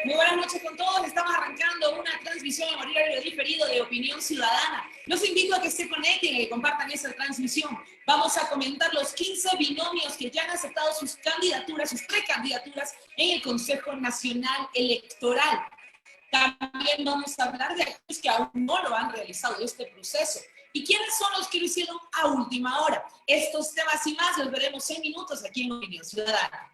Muy buenas noches con todos. Estamos arrancando una transmisión en horario diferido de Opinión Ciudadana. Los invito a que se conecten y compartan esa transmisión. Vamos a comentar los 15 binomios que ya han aceptado sus candidaturas, sus precandidaturas en el Consejo Nacional Electoral. También vamos a hablar de aquellos que aún no lo han realizado este proceso. ¿Y quiénes son los que lo hicieron a última hora? Estos temas y más los veremos en minutos aquí en Opinión Ciudadana.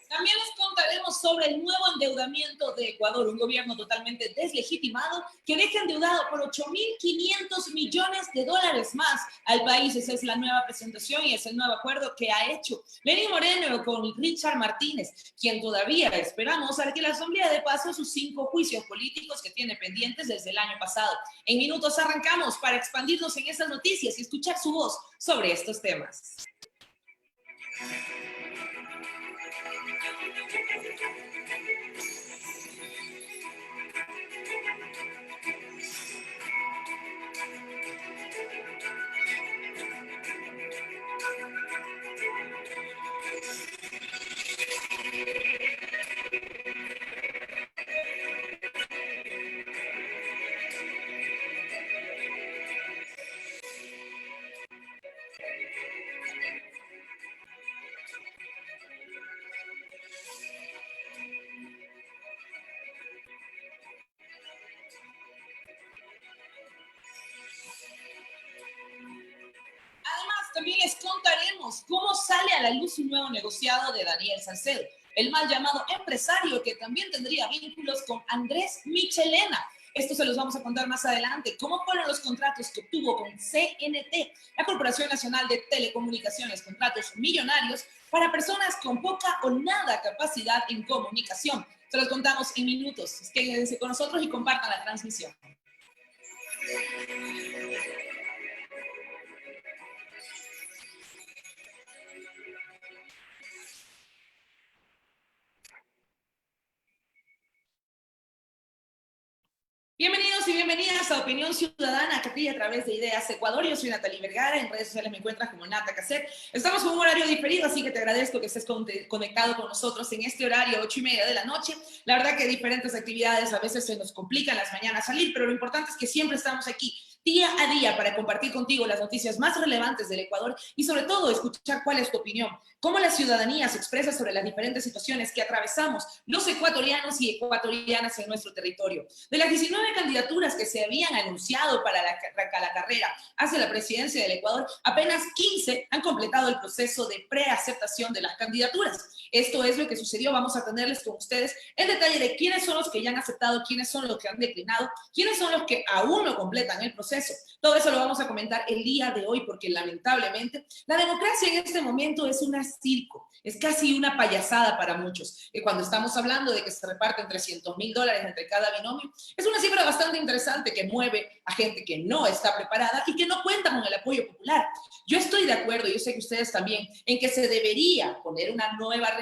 También les contaremos sobre el nuevo endeudamiento de Ecuador, un gobierno totalmente deslegitimado que deja endeudado por 8.500 millones de dólares más al país. Esa es la nueva presentación y es el nuevo acuerdo que ha hecho Lenín Moreno con Richard Martínez, quien todavía esperamos a que la Asamblea dé paso a sus 5 juicios políticos que tiene pendientes desde el año pasado. En minutos arrancamos para expandirnos en estas noticias y escuchar su voz sobre estos temas. También les contaremos cómo sale a la luz un nuevo negociado de Daniel Salcedo, el mal llamado empresario que también tendría vínculos con Andrés Michelena. Esto se los vamos a contar más adelante. ¿Cómo fueron los contratos que obtuvo con CNT, la Corporación Nacional de Telecomunicaciones? Contratos millonarios para personas con poca o nada capacidad en comunicación. Se los contamos en minutos. Quédense con nosotros y compartan la transmisión. Bienvenidos y bienvenidas a Opinión Ciudadana, que pide a través de Ideas Ecuador. Yo soy Natalie Vergara, en redes sociales me encuentras como Nata Cassette. Estamos con un horario diferido, así que te agradezco que estés conectado con nosotros en este horario, 8:30 de la noche. La verdad que diferentes actividades a veces se nos complican las mañanas salir, pero lo importante es que siempre estamos aquí día a día para compartir contigo las noticias más relevantes del Ecuador y sobre todo escuchar cuál es tu opinión, cómo la ciudadanía se expresa sobre las diferentes situaciones que atravesamos los ecuatorianos y ecuatorianas en nuestro territorio. De las 19 candidaturas que se habían anunciado para la carrera hacia la presidencia del Ecuador, apenas 15 han completado el proceso de preaceptación de las candidaturas. Esto es lo que sucedió. Vamos a tenerles con ustedes el detalle de quiénes son los que ya han aceptado, quiénes son los que han declinado, quiénes son los que aún no completan el proceso proceso. Todo eso lo vamos a comentar el día de hoy porque lamentablemente la democracia en este momento es un circo, es casi una payasada para muchos. Cuando estamos hablando de que se reparten $300,000 entre cada binomio, es una cifra bastante interesante que mueve a gente que no está preparada y que no cuenta con el apoyo popular. Yo estoy de acuerdo, yo sé que ustedes también, en que se debería poner una nueva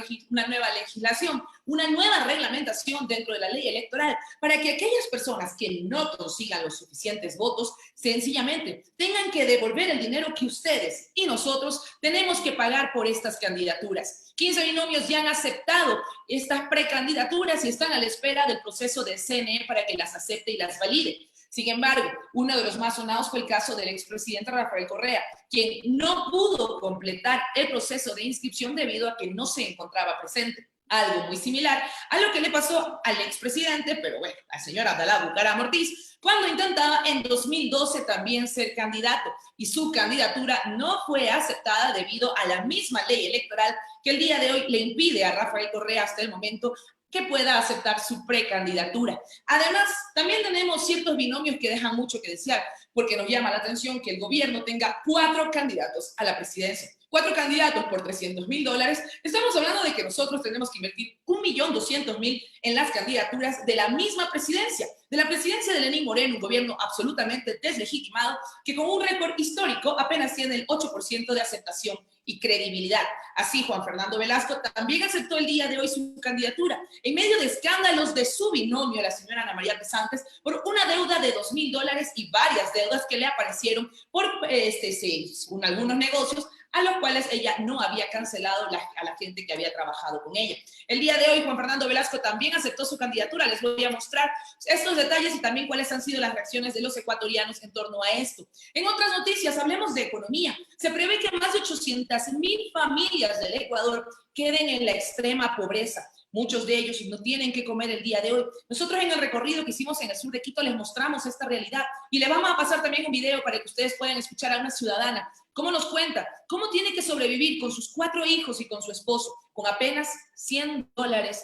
legislación, una nueva reglamentación dentro de la ley electoral para que aquellas personas que no consigan los suficientes votos sencillamente tengan que devolver el dinero que ustedes y nosotros tenemos que pagar por estas candidaturas. 15 binomios ya han aceptado estas precandidaturas y están a la espera del proceso del CNE para que las acepte y las valide. Sin embargo, uno de los más sonados fue el caso del expresidente Rafael Correa, quien no pudo completar el proceso de inscripción debido a que no se encontraba presente. Algo muy similar a lo que le pasó al expresidente, pero bueno, al señor Abdalá Bucaram Ortiz, cuando intentaba en 2012 también ser candidato y su candidatura no fue aceptada debido a la misma ley electoral que el día de hoy le impide a Rafael Correa hasta el momento que pueda aceptar su precandidatura. Además, también tenemos ciertos binomios que dejan mucho que desear, porque nos llama la atención que el gobierno tenga 4 candidatos a la presidencia. 4 candidatos por $300,000, estamos hablando de que nosotros tenemos que invertir 1.200.000 en las candidaturas de la misma presidencia, de la presidencia de Lenín Moreno, un gobierno absolutamente deslegitimado que con un récord histórico apenas tiene el 8% de aceptación y credibilidad. Así, Juan Fernando Velasco también aceptó el día de hoy su candidatura en medio de escándalos de su binomio, la señora Ana María Pesantes, por una deuda de $2,000 y varias deudas que le aparecieron por algunos negocios a los cuales ella no había cancelado a la gente que había trabajado con ella. El día de hoy, Juan Fernando Velasco también aceptó su candidatura. Les voy a mostrar estos detalles y también cuáles han sido las reacciones de los ecuatorianos en torno a esto. En otras noticias, hablemos de economía. Se prevé que más de 800,000 familias del Ecuador queden en la extrema pobreza. Muchos de ellos no tienen que comer el día de hoy. Nosotros en el recorrido que hicimos en el sur de Quito les mostramos esta realidad y le vamos a pasar también un video para que ustedes puedan escuchar a una ciudadana cómo nos cuenta cómo tiene que sobrevivir con sus 4 hijos y con su esposo con apenas $100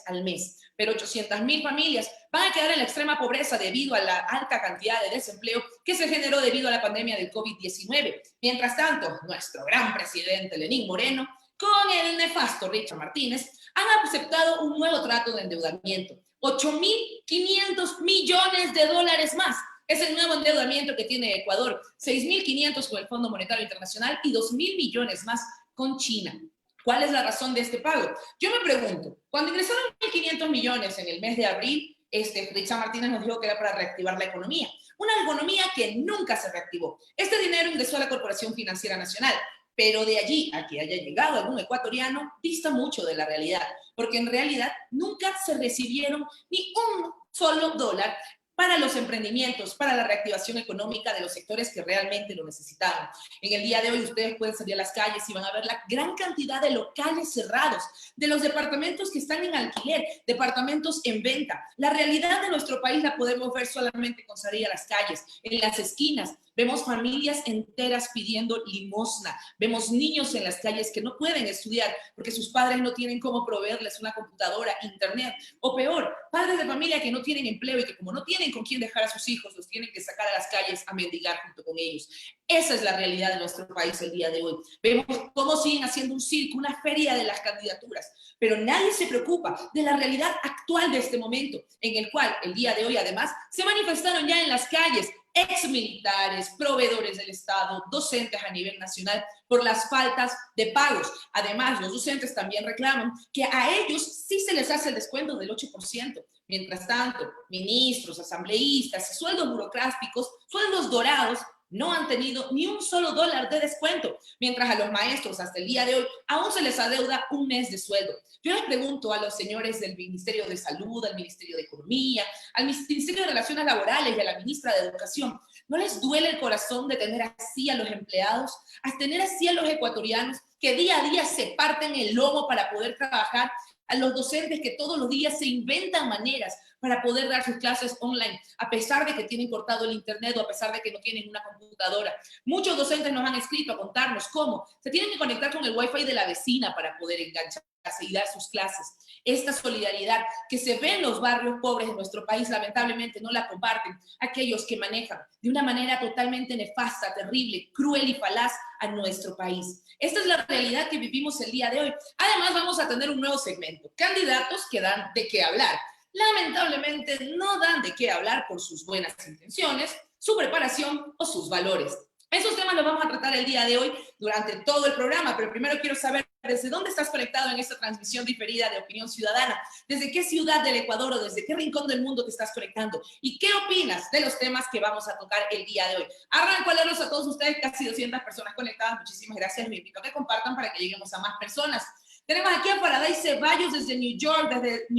al mes. Pero 800,000 familias van a quedar en la extrema pobreza debido a la alta cantidad de desempleo que se generó debido a la pandemia del COVID-19. Mientras tanto, nuestro gran presidente Lenín Moreno con el nefasto Richard Martínez han aceptado un nuevo trato de endeudamiento, $8.500 millones más. Es el nuevo endeudamiento que tiene Ecuador, 6.500 con el Fondo Monetario Internacional y 2.000 millones más con China. ¿Cuál es la razón de este pago? Yo me pregunto, cuando ingresaron 1.500 millones en el mes de abril, Richard Martínez nos dijo que era para reactivar la economía, una economía que nunca se reactivó. Este dinero ingresó a la Corporación Financiera Nacional, pero de allí a que haya llegado algún ecuatoriano dista mucho de la realidad, porque en realidad nunca se recibieron ni un solo dólar para los emprendimientos, para la reactivación económica de los sectores que realmente lo necesitaban. En el día de hoy ustedes pueden salir a las calles y van a ver la gran cantidad de locales cerrados, de los departamentos que están en alquiler, departamentos en venta. La realidad de nuestro país la podemos ver solamente con salir a las calles, en las esquinas. Vemos familias enteras pidiendo limosna. Vemos niños en las calles que no pueden estudiar porque sus padres no tienen cómo proveerles una computadora, internet. O peor, padres de familia que no tienen empleo y que como no tienen con quién dejar a sus hijos, los tienen que sacar a las calles a mendigar junto con ellos. Esa es la realidad de nuestro país el día de hoy. Vemos cómo siguen haciendo un circo, una feria de las candidaturas, pero nadie se preocupa de la realidad actual de este momento, en el cual el día de hoy además se manifestaron ya en las calles exmilitares, proveedores del Estado, docentes a nivel nacional por las faltas de pagos. Además, los docentes también reclaman que a ellos sí se les hace el descuento del 8%. Mientras tanto, ministros, asambleístas, sueldos burocráticos, sueldos dorados, no han tenido ni un solo dólar de descuento, mientras a los maestros hasta el día de hoy aún se les adeuda un mes de sueldo. Yo les pregunto a los señores del Ministerio de Salud, al Ministerio de Economía, al Ministerio de Relaciones Laborales y a la ministra de Educación, ¿no les duele el corazón de tener así a los empleados, a tener así a los ecuatorianos que día a día se parten el lomo para poder trabajar, a los docentes que todos los días se inventan maneras para poder dar sus clases online, a pesar de que tienen cortado el internet o a pesar de que no tienen una computadora? Muchos docentes nos han escrito a contarnos cómo se tienen que conectar con el wifi de la vecina para poder enganchar y dar sus clases. Esta solidaridad que se ve en los barrios pobres de nuestro país, lamentablemente no la comparten aquellos que manejan de una manera totalmente nefasta, terrible, cruel y falaz a nuestro país. Esta es la realidad que vivimos el día de hoy. Además, vamos a tener un nuevo segmento, candidatos que dan de qué hablar. Lamentablemente no dan de qué hablar por sus buenas intenciones, su preparación o sus valores. Esos temas los vamos a tratar el día de hoy durante todo el programa, pero primero quiero saber desde dónde estás conectado en esta transmisión diferida de Opinión Ciudadana, desde qué ciudad del Ecuador o desde qué rincón del mundo te estás conectando y qué opinas de los temas que vamos a tocar el día de hoy. Arranco a leerlos a todos ustedes, casi 200 personas conectadas, muchísimas gracias, me invito a que compartan para que lleguemos a más personas. Tenemos aquí a Faraday Ceballos desde New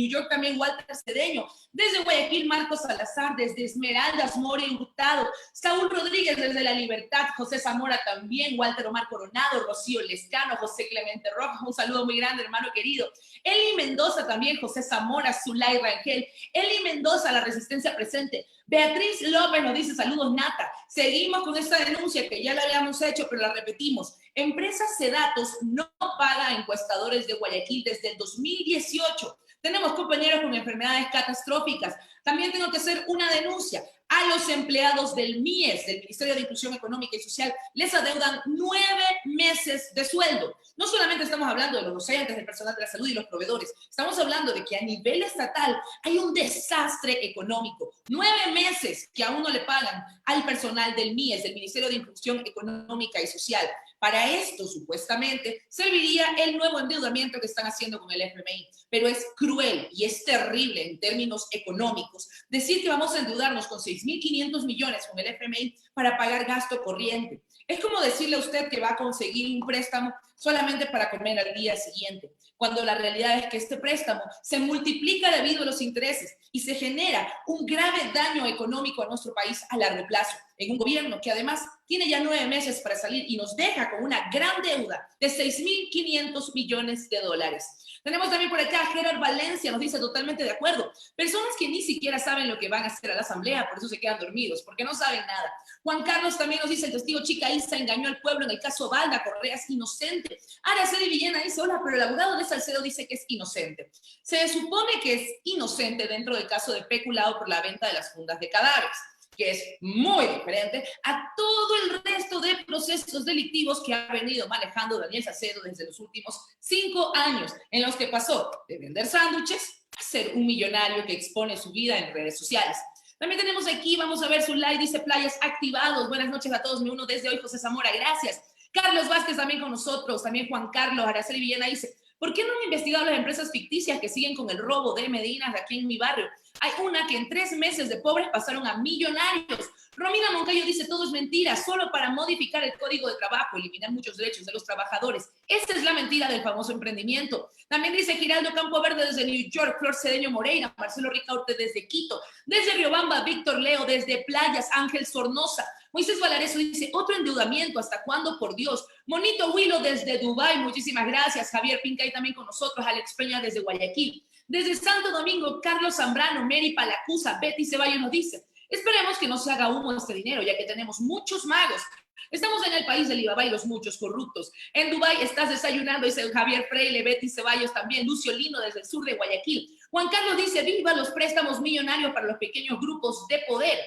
York también Walter Cedeño, desde Guayaquil Marcos Salazar, desde Esmeraldas Mori Hurtado, Saúl Rodríguez desde La Libertad, José Zamora también, Walter Omar Coronado, Rocío Lescano, José Clemente Rojas, un saludo muy grande hermano querido, Eli Mendoza también, José Zamora, Zulay Rangel, Eli Mendoza, La Resistencia Presente, Beatriz López nos dice saludos Nata, seguimos con esta denuncia que ya la habíamos hecho pero la repetimos, Empresas Sedatos no paga encuestadores de Guayaquil desde el 2018. Tenemos compañeros con enfermedades catastróficas. También tengo que hacer una denuncia. A los empleados del MIES, del Ministerio de Inclusión Económica y Social, les adeudan 9 meses de sueldo. No solamente estamos hablando de los docentes, del personal de la salud y los proveedores, estamos hablando de que a nivel estatal hay un desastre económico. 9 meses que aún no le pagan al personal del MIES, del Ministerio de Inclusión Económica y Social. Para esto, supuestamente, serviría el nuevo endeudamiento que están haciendo con el FMI. Pero es cruel y es terrible en términos económicos decir que vamos a endeudarnos con 6.500 millones con el FMI para pagar gasto corriente. Es como decirle a usted que va a conseguir un préstamo solamente para comer al día siguiente, cuando la realidad es que este préstamo se multiplica debido a los intereses y se genera un grave daño económico a nuestro país a largo plazo, en un gobierno que además tiene ya 9 meses para salir y nos deja con una gran deuda de 6.500 millones de dólares. Tenemos también por acá a Gerard Valencia, nos dice totalmente de acuerdo. Personas que ni siquiera saben lo que van a hacer a la asamblea, por eso se quedan dormidos, porque no saben nada. Juan Carlos también nos dice, el testigo Chica Isa engañó al pueblo en el caso Valda, Correa es inocente. Araceli Villena dice, hola, pero el abogado de Salcedo dice que es inocente. Se supone que es inocente dentro del caso de peculado por la venta de las fundas de cadáveres, que es muy diferente a todo el resto de procesos delictivos que ha venido manejando Daniel Salcedo desde los últimos 5 años, en los que pasó de vender sándwiches a ser un millonario que expone su vida en redes sociales. También tenemos aquí, vamos a ver su like, dice playas activados. Buenas noches a todos, me uno desde hoy, José Zamora, gracias. Carlos Vázquez también con nosotros, también Juan Carlos, Araceli Villena dice, ¿por qué no han investigado las empresas ficticias que siguen con el robo de Medinas de aquí en mi barrio? Hay una que en 3 meses de pobres pasaron a millonarios. Romina Moncayo dice, todo es mentira, solo para modificar el código de trabajo, eliminar muchos derechos de los trabajadores. Esta es la mentira del famoso emprendimiento. También dice Giraldo Campo Verde desde New York, Flor Cedeño Moreira, Marcelo Ricaurte desde Quito, desde Riobamba, Víctor Leo, desde Playas, Ángel Sornosa. Moisés Valareso dice, otro endeudamiento, ¿hasta cuándo? Por Dios. Monito Huilo desde Dubái, muchísimas gracias. Javier Pincay también con nosotros, Alex Peña desde Guayaquil. Desde Santo Domingo, Carlos Zambrano, Mary Palacusa, Betty Ceballos nos dice, esperemos que no se haga humo este dinero, ya que tenemos muchos magos. Estamos en el país del Alibaba y los muchos corruptos. En Dubái estás desayunando, dice Javier Freile, Betty Ceballos también, Lucio Lino desde el sur de Guayaquil. Juan Carlos dice, viva los préstamos millonarios para los pequeños grupos de poder.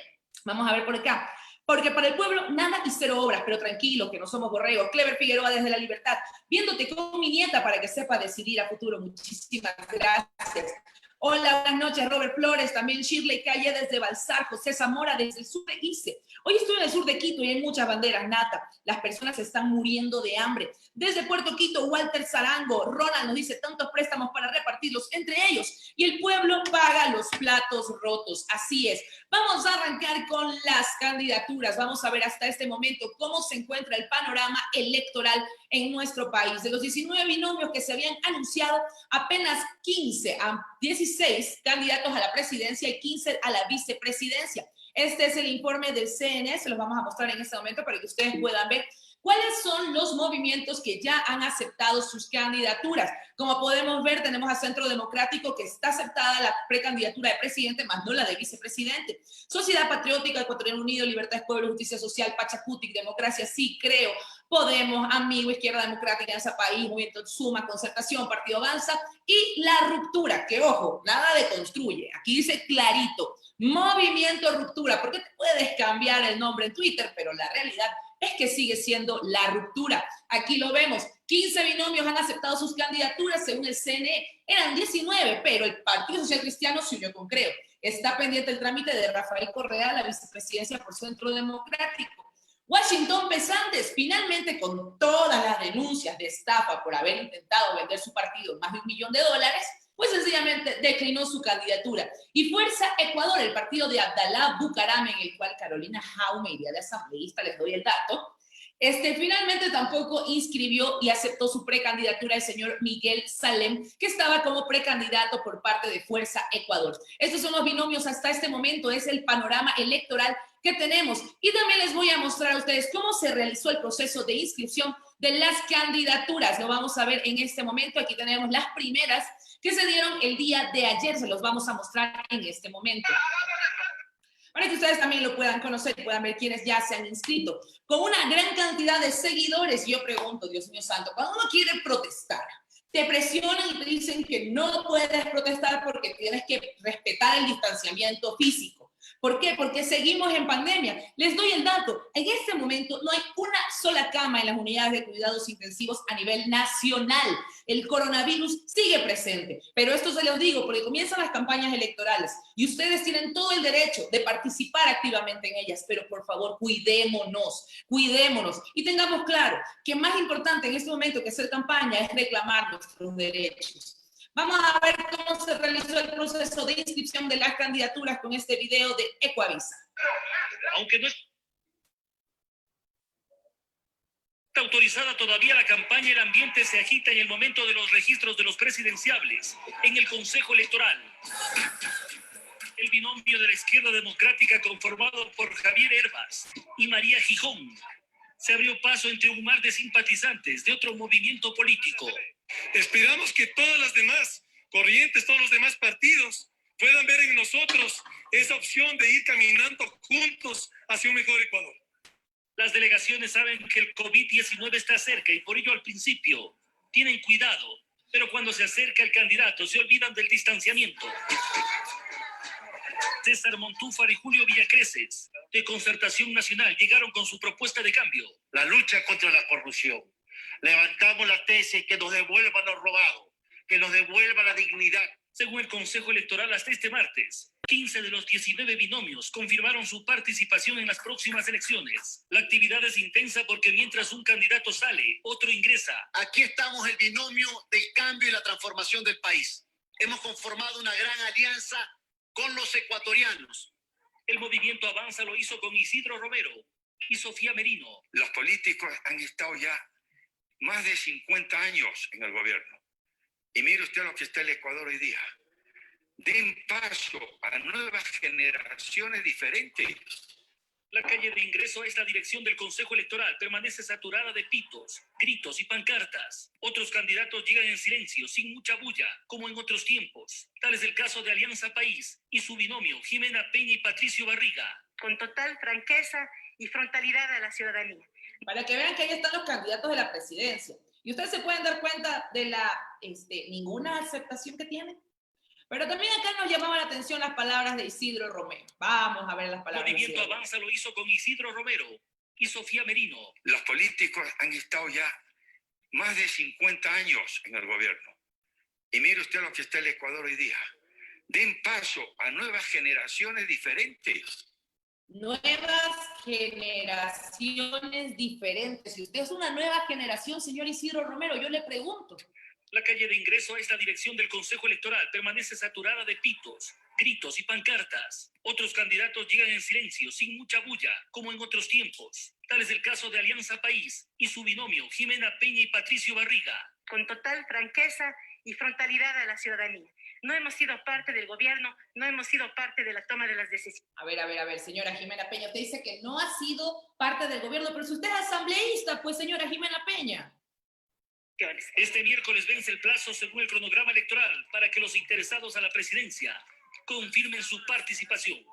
Vamos a ver por acá. Porque para el pueblo nada y cero obras, pero tranquilo, que no somos borregos. Clever Figueroa desde La Libertad, viéndote con mi nieta para que sepa decidir a futuro. Muchísimas gracias. Hola, buenas noches, Robert Flores, también Shirley Calle desde Balsar, José Zamora desde el sur de Ice. Hoy estoy en el sur de Quito y hay muchas banderas, Nata. Las personas están muriendo de hambre. Desde Puerto Quito, Walter Zarango, Ronald nos dice tantos préstamos para repartirlos entre ellos y el pueblo paga los platos rotos. Así es. Vamos a arrancar con las candidaturas. Vamos a ver hasta este momento cómo se encuentra el panorama electoral en nuestro país. De los 19 binomios que se habían anunciado, apenas 15 a 16 candidatos a la presidencia y 15 a la vicepresidencia. Este es el informe del CNE, se los vamos a mostrar en este momento para que ustedes puedan ver ¿Cuáles son los movimientos que ya han aceptado sus candidaturas? Como podemos ver, tenemos a Centro Democrático, que está aceptada la precandidatura de presidente, más no la de vicepresidente. Sociedad Patriótica, Ecuatoriano Unido, Libertades, Pueblo, Justicia Social, Pachacutic, Democracia, Sí Creo, Podemos, Amigo, Izquierda Democrática, Alianza País, Movimiento Suma, Concertación, Partido Avanza y La Ruptura, que ojo, nada de construye. Aquí dice clarito, Movimiento Ruptura, porque te puedes cambiar el nombre en Twitter, pero la realidad es que sigue siendo La Ruptura. Aquí lo vemos, 15 binomios han aceptado sus candidaturas según el CNE, eran 19, pero el Partido Social Cristiano se unió con Creo. Está pendiente el trámite de Rafael Correa a la vicepresidencia por Centro Democrático. Washington Pesantes, finalmente con todas las denuncias de estafa por haber intentado vender su partido en más de $1 millón, pues sencillamente declinó su candidatura. Y Fuerza Ecuador, el partido de Abdalá Bucaram, en el cual Carolina Jaume iría de asambleísta, les doy el dato, finalmente tampoco inscribió y aceptó su precandidatura el señor Miguel Salem, que estaba como precandidato por parte de Fuerza Ecuador. Estos son los binomios hasta este momento, es el panorama electoral que tenemos. Y también les voy a mostrar a ustedes cómo se realizó el proceso de inscripción de las candidaturas. Lo vamos a ver en este momento. Aquí tenemos las primeras que se dieron el día de ayer. Se los vamos a mostrar en este momento, para que ustedes también lo puedan conocer y puedan ver quiénes ya se han inscrito. Con una gran cantidad de seguidores, yo pregunto, Dios mío santo, cuando uno quiere protestar, te presionan y te dicen que no puedes protestar porque tienes que respetar el distanciamiento físico. ¿Por qué? Porque seguimos en pandemia. Les doy el dato. En este momento no hay una sola cama en las unidades de cuidados intensivos a nivel nacional. El coronavirus sigue presente. Pero esto se los digo porque comienzan las campañas electorales y ustedes tienen todo el derecho de participar activamente en ellas. Pero por favor, cuidémonos y tengamos claro que más importante en este momento que hacer campaña es reclamar nuestros derechos. Vamos a ver cómo se realizó el proceso de inscripción de las candidaturas con este video de Ecuavisa. Aunque no está autorizada todavía la campaña, el ambiente se agita en el momento de los registros de los presidenciables en el Consejo Electoral. El binomio de la Izquierda Democrática, conformado por Javier Hervas y María Gijón, se abrió paso entre un mar de simpatizantes de otro movimiento político. Esperamos que todas las demás corrientes, todos los demás partidos puedan ver en nosotros esa opción de ir caminando juntos hacia un mejor Ecuador. Las delegaciones saben que el COVID-19 está cerca y por ello al principio tienen cuidado, pero cuando se acerca el candidato se olvidan del distanciamiento. César Montúfar y Julio Villacreces, de Concertación Nacional, llegaron con su propuesta de cambio. La lucha contra la corrupción. Levantamos la tesis que nos devuelvan lo robado, que nos devuelva la dignidad. Según el Consejo Electoral, hasta este martes, 15 de los 19 binomios confirmaron su participación en las próximas elecciones. La actividad es intensa porque mientras un candidato sale, otro ingresa. Aquí estamos el binomio del cambio y la transformación del país. Hemos conformado una gran alianza con los ecuatorianos. El movimiento Avanza lo hizo con Isidro Romero y Sofía Merino. Los políticos han estado ya más de 50 años en el gobierno. Y mire usted lo que está el Ecuador hoy día. Den paso a nuevas generaciones diferentes. La calle de ingreso a esta dirección del Consejo Electoral permanece saturada de pitos, gritos y pancartas. Otros candidatos llegan en silencio, sin mucha bulla, como en otros tiempos. Tal es el caso de Alianza País y su binomio, Jimena Peña y Patricio Barriga. Con total franqueza y frontalidad a la ciudadanía. Para que vean que ahí están los candidatos de la presidencia. Y ustedes se pueden dar cuenta de la ninguna aceptación que tienen. Pero también acá nos llamaban la atención las palabras de Isidro Romero. Vamos a ver las palabras. El movimiento Avanza lo hizo con Isidro Romero y Sofía Merino. Los políticos han estado ya más de 50 años en el gobierno. Y mire usted lo que está el Ecuador hoy día. Den paso a nuevas generaciones diferentes. Nuevas generaciones diferentes. Si usted es una nueva generación, señor Isidro Romero, yo le pregunto. La calle de ingreso a esta dirección del Consejo Electoral permanece saturada de pitos, gritos y pancartas. Otros candidatos llegan en silencio, sin mucha bulla, como en otros tiempos. Tal es el caso de Alianza País y su binomio, Jimena Peña y Patricio Barriga. Con total franqueza y frontalidad a la ciudadanía. No hemos sido parte del gobierno, no hemos sido parte de la toma de las decisiones. A ver, señora Jimena Peña, usted dice que no ha sido parte del gobierno, pero si usted es asambleísta, pues señora Jimena Peña. Este miércoles vence el plazo según el cronograma electoral para que los interesados a la presidencia confirmen su participación.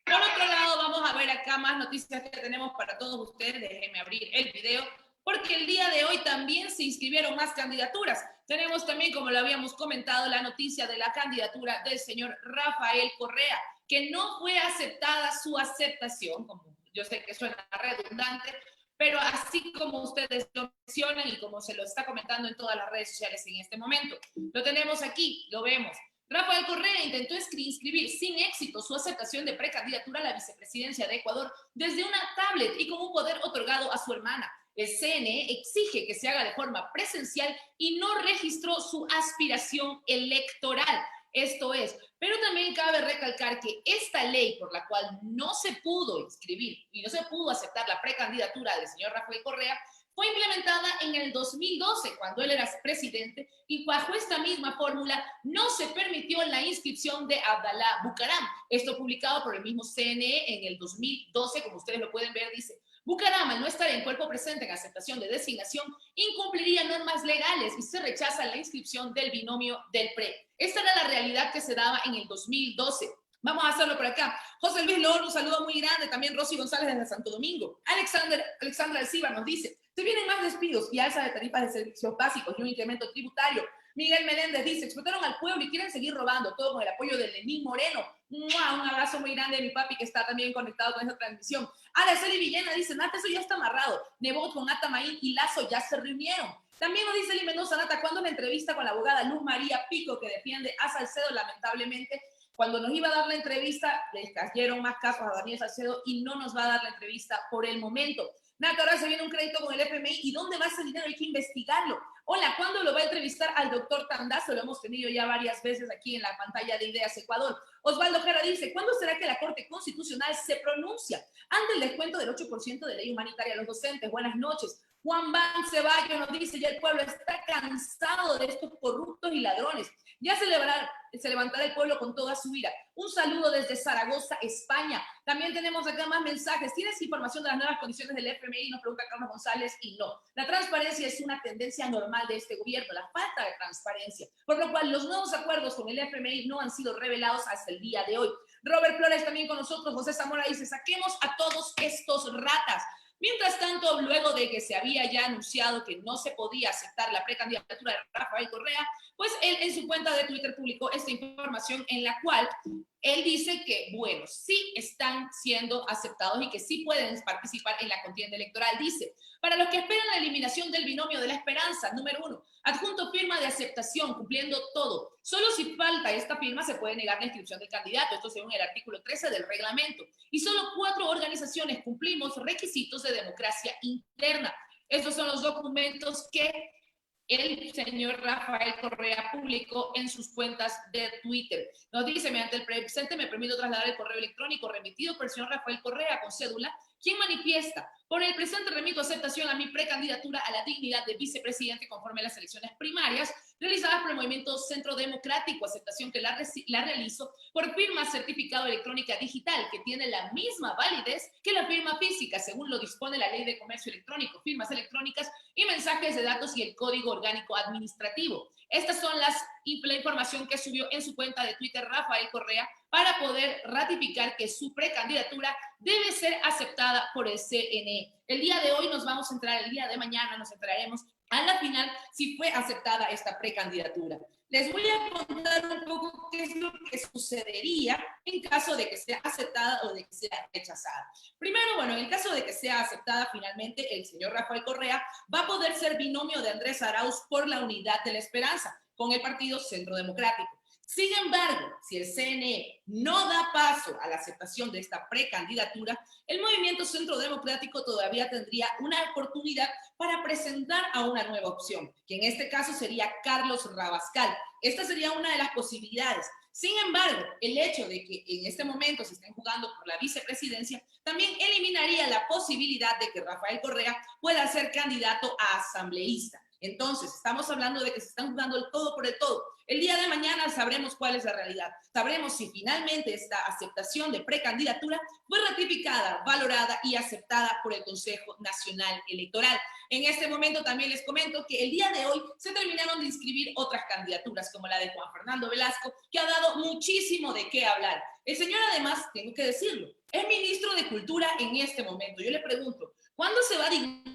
Por otro lado, vamos a ver acá más noticias que tenemos para todos ustedes. Déjenme abrir el video, porque el día de hoy también se inscribieron más candidaturas. Tenemos también, como lo habíamos comentado, la noticia de la candidatura del señor Rafael Correa, que no fue aceptada su aceptación, como yo sé que suena redundante, pero así como ustedes lo mencionan y como se lo está comentando en todas las redes sociales en este momento. Lo tenemos aquí, lo vemos. Rafael Correa intentó inscribir sin éxito su aceptación de precandidatura a la vicepresidencia de Ecuador desde una tablet y con un poder otorgado a su hermana. El CNE exige que se haga de forma presencial y no registró su aspiración electoral. Esto es, pero también cabe recalcar que esta ley por la cual no se pudo inscribir y no se pudo aceptar la precandidatura del señor Rafael Correa fue implementada en el 2012, cuando él era presidente, y bajo esta misma fórmula no se permitió la inscripción de Abdalá Bucaram. Esto publicado por el mismo CNE en el 2012, como ustedes lo pueden ver, dice: Bucaram, al no estar en cuerpo presente en aceptación de designación, incumpliría normas legales y se rechaza la inscripción del binomio del PRE. Esta era la realidad que se daba en el 2012. Vamos a hacerlo por acá. José Luis León, un saludo muy grande. También Rosy González desde Santo Domingo. Alexandra Alciba nos dice: se vienen más despidos y alza de tarifas de servicios básicos y un incremento tributario. Miguel Meléndez dice: explotaron al pueblo y quieren seguir robando, todo con el apoyo de Lenín Moreno. ¡Mua! Un abrazo muy grande de mi papi que está también conectado con esta transmisión. Araceli Villena dice: Nata, eso ya está amarrado. Nebot con Nata Maín y Lazo ya se reunieron. También nos dice Eli Mendoza: Nata, ¿cuándo la entrevista con la abogada Luz María Pico, que defiende a Salcedo? Lamentablemente, cuando nos iba a dar la entrevista, le cayeron más casos a Daniel Salcedo y no nos va a dar la entrevista por el momento. Nata, ahora se viene un crédito con el FMI. ¿Y dónde va ese dinero? Hay que investigarlo. Hola, ¿cuándo lo va a entrevistar al doctor Tandazo? Lo hemos tenido ya varias veces aquí en la pantalla de Ideas Ecuador. Osvaldo Jara dice: ¿cuándo será que la Corte Constitucional se pronuncia ante el descuento del 8% de ley humanitaria a los docentes? Buenas noches. Juan Van Ceballos nos dice: ya el pueblo está cansado de estos corruptos y ladrones. Ya se levantará el pueblo con toda su ira. Un saludo desde Zaragoza, España. También tenemos acá más mensajes. ¿Tienes información de las nuevas condiciones del FMI? Nos pregunta Carlos González, y no. La transparencia es una tendencia normal de este gobierno, la falta de transparencia, por lo cual los nuevos acuerdos con el FMI no han sido revelados hasta el día de hoy. Robert Flores también con nosotros. José Zamora dice: saquemos a todos estos ratas. Mientras tanto, luego de que se había ya anunciado que no se podía aceptar la precandidatura de Rafael Correa, pues él en su cuenta de Twitter publicó esta información en la cual él dice que, bueno, sí están siendo aceptados y que sí pueden participar en la contienda electoral. Dice: para los que esperan la eliminación del binomio de la esperanza, número 1, adjunto firma de aceptación, cumpliendo todo. Solo si falta esta firma se puede negar la inscripción del candidato, esto según el artículo 13 del reglamento. Y solo 4 organizaciones cumplimos requisitos de democracia interna. Estos son los documentos que el señor Rafael Correa publicó en sus cuentas de Twitter. Nos dice: mediante el presente me permito trasladar el correo electrónico remitido por el señor Rafael Correa con cédula, quien manifiesta: por el presente remito aceptación a mi precandidatura a la dignidad de vicepresidente conforme a las elecciones primarias realizadas por el Movimiento Centro Democrático, aceptación que la realizo por firma certificado electrónica digital, que tiene la misma validez que la firma física, según lo dispone la Ley de Comercio Electrónico, firmas electrónicas y mensajes de datos y el Código Orgánico Administrativo. Estas son la información que subió en su cuenta de Twitter Rafael Correa para poder ratificar que su precandidatura debe ser aceptada por el CNE. El día de hoy nos vamos a entrar, el día de mañana nos entraremos a la final si fue aceptada esta precandidatura. Les voy a contar un poco qué es lo que sucedería en caso de que sea aceptada o de que sea rechazada. Primero, bueno, en el caso de que sea aceptada finalmente, el señor Rafael Correa va a poder ser binomio de Andrés Arauz por la Unidad de la Esperanza con el Partido Centro Democrático. Sin embargo, si el CNE no da paso a la aceptación de esta precandidatura, el Movimiento Centro Democrático todavía tendría una oportunidad para presentar a una nueva opción, que en este caso sería Carlos Rabascal. Esta sería una de las posibilidades. Sin embargo, el hecho de que en este momento se estén jugando por la vicepresidencia también eliminaría la posibilidad de que Rafael Correa pueda ser candidato a asambleísta. Entonces, estamos hablando de que se están jugando el todo por el todo. El día de mañana sabremos cuál es la realidad. Sabremos si finalmente esta aceptación de precandidatura fue ratificada, valorada y aceptada por el Consejo Nacional Electoral. En este momento también les comento que el día de hoy se terminaron de inscribir otras candidaturas, como la de Juan Fernando Velasco, que ha dado muchísimo de qué hablar. El señor, además, tengo que decirlo, es ministro de Cultura en este momento. Yo le pregunto, ¿cuándo se va a dignar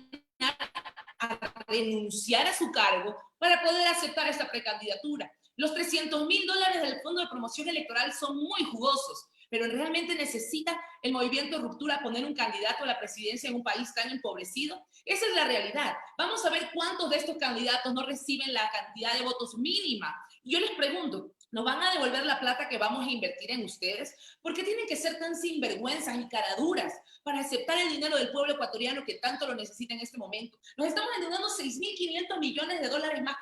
a renunciar a su cargo para poder aceptar esta precandidatura? Los $300,000 del Fondo de Promoción Electoral son muy jugosos, pero realmente necesita el movimiento Ruptura poner un candidato a la presidencia en un país tan empobrecido. Esa es la realidad. Vamos a ver cuántos de estos candidatos no reciben la cantidad de votos mínima. Y yo les pregunto, ¿nos van a devolver la plata que vamos a invertir en ustedes? ¿Por qué tienen que ser tan sinvergüenzas y caraduras para aceptar el dinero del pueblo ecuatoriano que tanto lo necesita en este momento? Nos estamos endeudando $6.500 millones más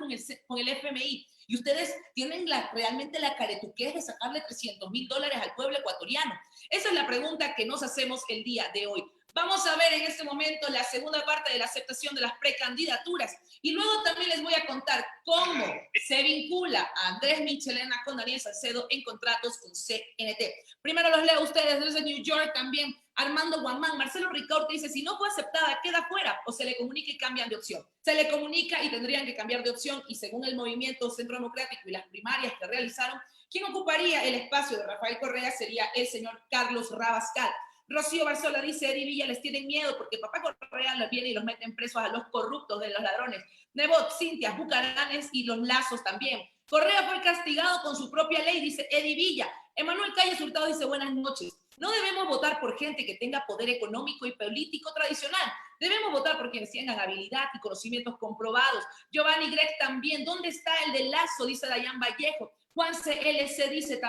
con el FMI. Y ustedes tienen realmente la caretuquez de sacarle $300,000 al pueblo ecuatoriano. Esa es la pregunta que nos hacemos el día de hoy. Vamos a ver en este momento la segunda parte de la aceptación de las precandidaturas. Y luego también les voy a contar cómo se vincula a Andrés Michelena con Daniel Salcedo en contratos con CNT. Primero los leo a ustedes desde New York también. Armando Guamán, Marcelo Ricaurte dice, si no fue aceptada, queda fuera o se le comunica y cambian de opción. Se le comunica y tendrían que cambiar de opción y según el movimiento Centro Democrático y las primarias que realizaron, quien ocuparía el espacio de Rafael Correa sería el señor Carlos Rabascal. Rocío Barzola dice, Eddie Villa les tienen miedo porque papá Correa los viene y los meten presos a los corruptos de los ladrones. Nebot, Cintia, Bucaranes y los Lazos también. Correa fue castigado con su propia ley, dice Eddie Villa. Emanuel Calles Hurtado dice, buenas noches. No debemos votar por gente que tenga poder económico y político tradicional. Debemos votar por quienes tengan habilidad y conocimientos comprobados. Giovanni Gregg también. ¿Dónde está el de Lazo? Dice Dayan Vallejo. Juan CLC dice a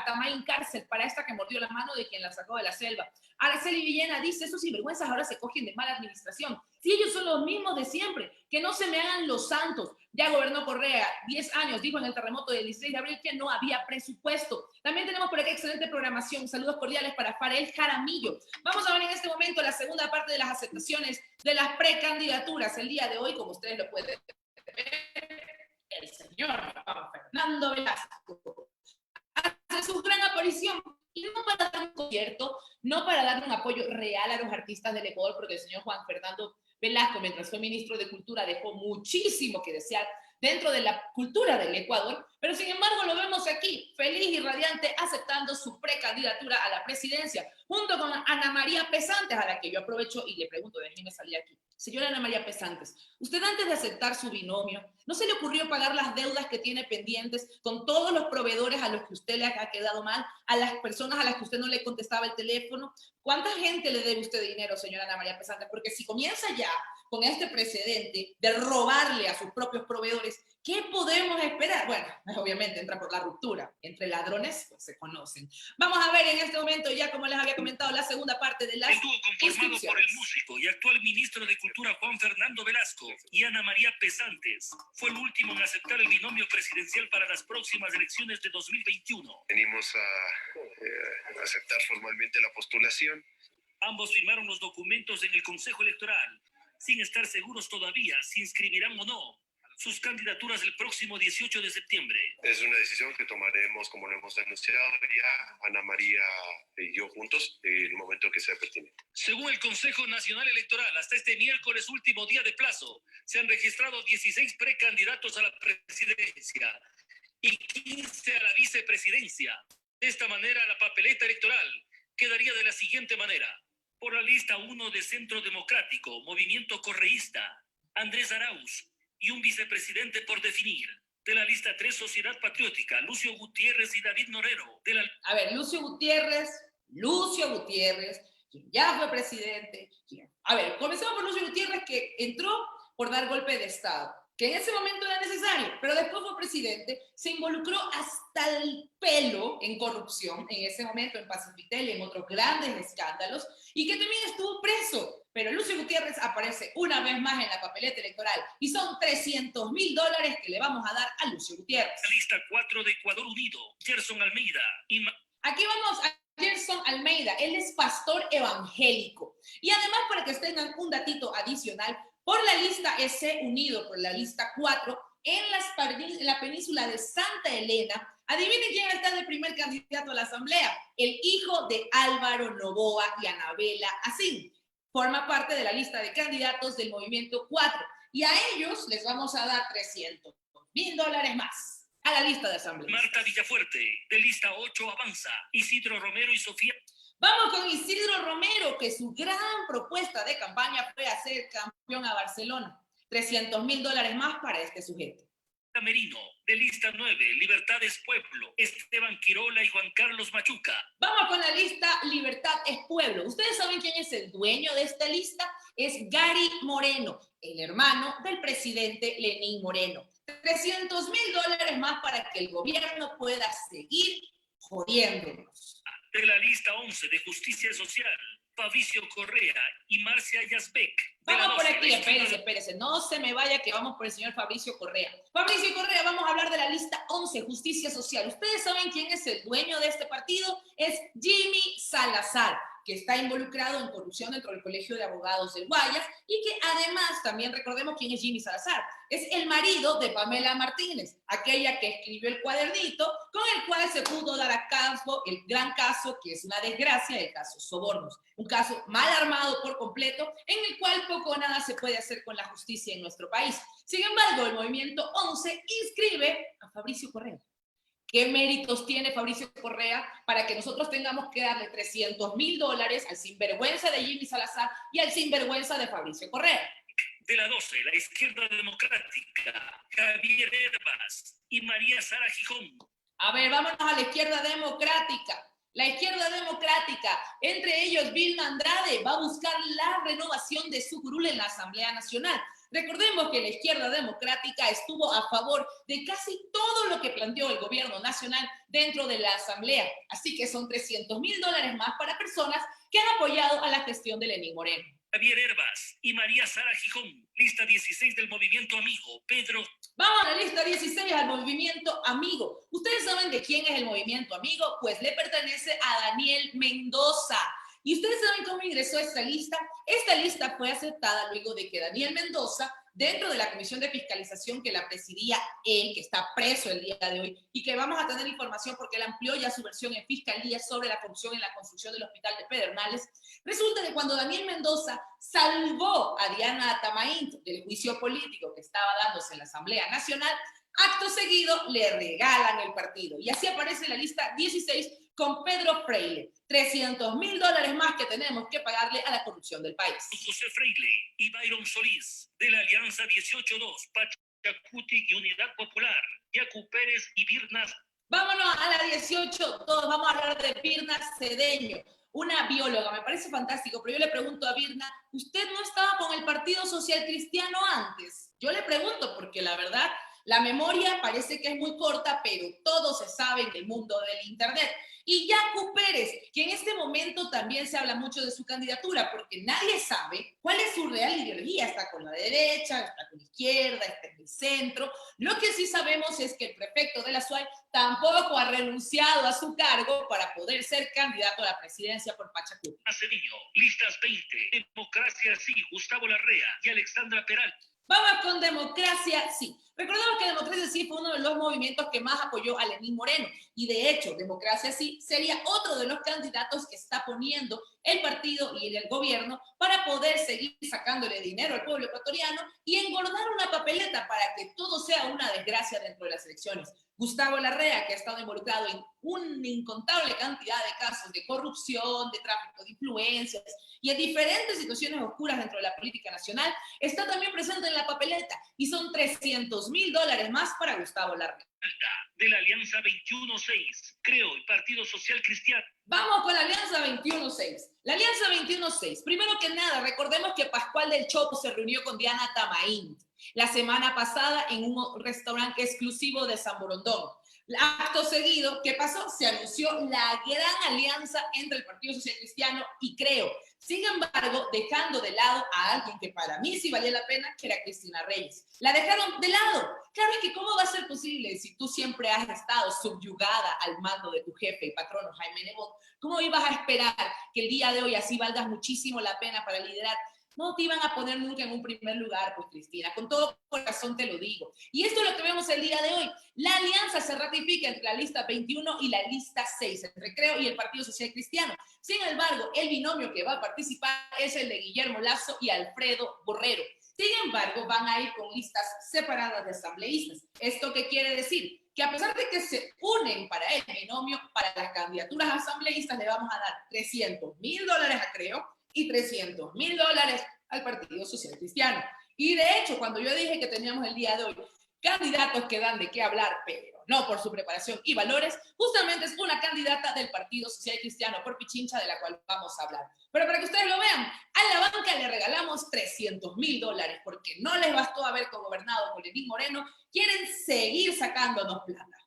Tamay en cárcel para esta que mordió la mano de quien la sacó de la selva. Araceli Villena dice, esos sinvergüenzas ahora se cogen de mala administración. Si ellos son los mismos de siempre, que no se me hagan los santos. Ya gobernó Correa 10 años, dijo en el terremoto del 16 de abril que no había presupuesto. También tenemos por aquí excelente programación. Saludos cordiales para Farel Jaramillo. Vamos a ver en este momento la segunda parte de las aceptaciones de las precandidaturas. El día de hoy, como ustedes lo pueden ver, el señor Fernando Velasco hace su gran aparición y no para dar un concierto, no para dar un apoyo real a los artistas del Ecuador, porque el señor Juan Fernando Velasco, mientras fue ministro de Cultura, dejó muchísimo que desear dentro de la cultura del Ecuador, pero sin embargo lo vemos aquí, feliz y radiante, aceptando su precandidatura a la presidencia, junto con Ana María Pesantes, a la que yo aprovecho y le pregunto, déjeme salir aquí. Señora Ana María Pesantes, usted antes de aceptar su binomio, ¿no se le ocurrió pagar las deudas que tiene pendientes con todos los proveedores a los que usted le ha quedado mal, a las personas a las que usted no le contestaba el teléfono? ¿Cuánta gente le debe usted dinero, señora Ana María Pesantes? Porque si comienza ya con este precedente de robarle a sus propios proveedores, ¿qué podemos esperar? Bueno, obviamente entra por la ruptura. Entre ladrones, pues se conocen. Vamos a ver en este momento, ya como les había comentado, la segunda parte de las estuvo conformado por el músico y actual ministro de Cultura Juan Fernando Velasco y Ana María Pesantes. Fue el último en aceptar el binomio presidencial para las próximas elecciones de 2021. Venimos a aceptar formalmente la postulación. Ambos firmaron los documentos en el Consejo Electoral, sin estar seguros todavía si inscribirán o no sus candidaturas el próximo 18 de septiembre. Es una decisión que tomaremos, como lo hemos anunciado ya, Ana María y yo juntos, en el momento que sea pertinente. Según el Consejo Nacional Electoral, hasta este miércoles, último día de plazo, se han registrado 16 precandidatos a la presidencia y 15 a la vicepresidencia. De esta manera, la papeleta electoral quedaría de la siguiente manera. Por la lista 1 de Centro Democrático, Movimiento Correísta, Andrés Arauz, y un vicepresidente por definir. De la lista 3, Sociedad Patriótica, Lucio Gutiérrez y David Norero. A ver, Lucio Gutiérrez, quien ya fue presidente. A ver, comencemos por Lucio Gutiérrez, que entró por dar golpe de Estado, que en ese momento era necesario, pero después fue presidente, se involucró hasta el pelo en corrupción, en ese momento en Pacifitel y en otros grandes escándalos, y que también estuvo preso. Pero Lucio Gutiérrez aparece una vez más en la papeleta electoral y son $300,000 que le vamos a dar a Lucio Gutiérrez. La lista 4 de Ecuador Unido, Gerson Almeida. Aquí vamos a Gerson Almeida, él es pastor evangélico. Y además, para que tengan un datito adicional, por la lista S, unido por la lista 4, en la península de Santa Elena. Adivinen quién está de primer candidato a la asamblea. El hijo de Álvaro Noboa y Anabela Asín. Forma parte de la lista de candidatos del Movimiento 4. Y a ellos les vamos a dar $300,000 más a la lista de asamblea. Marta Villafuerte, de lista 8, avanza. Isidro Romero y Sofía. Vamos con Isidro Romero, que su gran propuesta de campaña fue hacer campeón a Barcelona. $300,000 más para este sujeto. Merino, de lista 9, Libertades Pueblo, Esteban Quirola y Juan Carlos Machuca. Vamos con la lista Libertad es Pueblo. ¿Ustedes saben quién es el dueño de esta lista? Es Gary Moreno, el hermano del presidente Lenín Moreno. $300,000 más para que el gobierno pueda seguir jodiéndonos. De la lista 11 de Justicia Social, Fabricio Correa y Marcia Yazbek. Vamos por aquí, espérese, no se me vaya que vamos por el señor Fabricio Correa. Fabricio Correa, vamos a hablar de la lista 11, Justicia Social. ¿Ustedes saben quién es el dueño de este partido? Es Jimmy Salazar, que está involucrado en corrupción dentro del Colegio de Abogados del Guayas y que además, también recordemos quién es Jimmy Salazar, es el marido de Pamela Martínez, aquella que escribió el cuadernito con el cual se pudo dar a cabo el gran caso, que es una desgracia, el caso Sobornos, un caso mal armado por completo, en el cual poco o nada se puede hacer con la justicia en nuestro país. Sin embargo, el Movimiento 11 inscribe a Fabricio Correa. ¿Qué méritos tiene Fabricio Correa para que nosotros tengamos que darle $300,000 al sinvergüenza de Jimmy Salazar y al sinvergüenza de Fabricio Correa? De la 12, la Izquierda Democrática, Javier Herbas y María Sara Gijón. A ver, vámonos a la Izquierda Democrática. La Izquierda Democrática, entre ellos Vilma Andrade, va a buscar la renovación de su curul en la Asamblea Nacional. Recordemos que la Izquierda Democrática estuvo a favor de casi todo lo que planteó el gobierno nacional dentro de la Asamblea. Así que son $300,000 más para personas que han apoyado a la gestión de Lenín Moreno. Javier Herbas y María Sara Gijón, lista 16 del Movimiento Amigo, Pedro. Vamos a la lista 16, al Movimiento Amigo. ¿Ustedes saben de quién es el Movimiento Amigo? Pues le pertenece a Daniel Mendoza. ¿Y ustedes saben cómo ingresó a esta lista? Esta lista fue aceptada luego de que Daniel Mendoza, dentro de la Comisión de Fiscalización que la presidía él, que está preso el día de hoy, y que vamos a tener información porque él amplió ya su versión en Fiscalía sobre la corrupción en la construcción del Hospital de Pedernales, resulta que cuando Daniel Mendoza salvó a Diana Tamaínt del juicio político que estaba dándose en la Asamblea Nacional, acto seguido le regalan el partido. Y así aparece en la lista 16 con Pedro Freile. $300,000 más que tenemos que pagarle a la corrupción del país. José Freile y Byron Solís, de la Alianza 18-2, Pachacuti y Unidad Popular, Yacu Pérez y Birnas. Vámonos a la 18, todos vamos a hablar de Birna Cedeño, una bióloga. Me parece fantástico, pero yo le pregunto a Birna, ¿usted no estaba con el Partido Social Cristiano antes? Yo le pregunto porque la verdad, la memoria parece que es muy corta, pero todo se sabe en el mundo del Internet. Y Yacu Pérez, que en este momento también se habla mucho de su candidatura, porque nadie sabe cuál es su real ideología. Está con la derecha, está con la izquierda, está en el centro. Lo que sí sabemos es que el prefecto de la SUAY tampoco ha renunciado a su cargo para poder ser candidato a la presidencia por Pachacuti. Aceviño, listas 20, Democracia Sí, Gustavo Larrea y Alexandra Peral. Vamos con Democracia Sí. Recordemos que Democracia Sí fue uno de los movimientos que más apoyó a Lenín Moreno y de hecho Democracia Sí sería otro de los candidatos que está poniendo el partido y el gobierno para poder seguir sacándole dinero al pueblo ecuatoriano y engordar una papeleta para que todo sea una desgracia dentro de las elecciones. Gustavo Larrea, que ha estado involucrado en una incontable cantidad de casos de corrupción, de tráfico de influencias y en diferentes situaciones oscuras dentro de la política nacional, está también presente en la papeleta y son $300,000 más para Gustavo Larrea. De la Alianza 21-6, Creo y Partido Social Cristiano. Vamos con la Alianza 21-6. La Alianza 21-6, primero que nada, recordemos que Pascual del Chopo se reunió con Diana Tamaínt la semana pasada en un restaurante exclusivo de San Borondón. Acto seguido, ¿qué pasó? Se anunció la gran alianza entre el Partido Social Cristiano y Creo. Sin embargo, dejando de lado a alguien que para mí sí valía la pena, que era Cristina Reyes. La dejaron de lado. Claro, es que ¿cómo va a ser posible si tú siempre has estado subyugada al mando de tu jefe y patrono Jaime Nebot? ¿Cómo ibas a esperar que el día de hoy así valgas muchísimo la pena para liderar no te iban a poner nunca en un primer lugar, pues Cristina, con todo corazón te lo digo. Y esto es lo que vemos el día de hoy. La alianza se ratifica entre la lista 21 y la lista 6, entre Creo y el Partido Social Cristiano. Sin embargo, el binomio que va a participar es el de Guillermo Lasso y Alfredo Borrero. Sin embargo, van a ir con listas separadas de asambleístas. ¿Esto qué quiere decir? Que a pesar de que se unen para el binomio, para las candidaturas asambleístas le vamos a dar $300,000 a Creo y $300,000 al Partido Social Cristiano. Y de hecho, cuando yo dije que teníamos el día de hoy candidatos que dan de qué hablar, pero no por su preparación y valores, justamente es una candidata del Partido Social Cristiano por Pichincha, de la cual vamos a hablar. Pero para que ustedes lo vean, a la banca le regalamos $300,000 porque no les bastó haber gobernado con Lenín Moreno, quieren seguir sacándonos plata.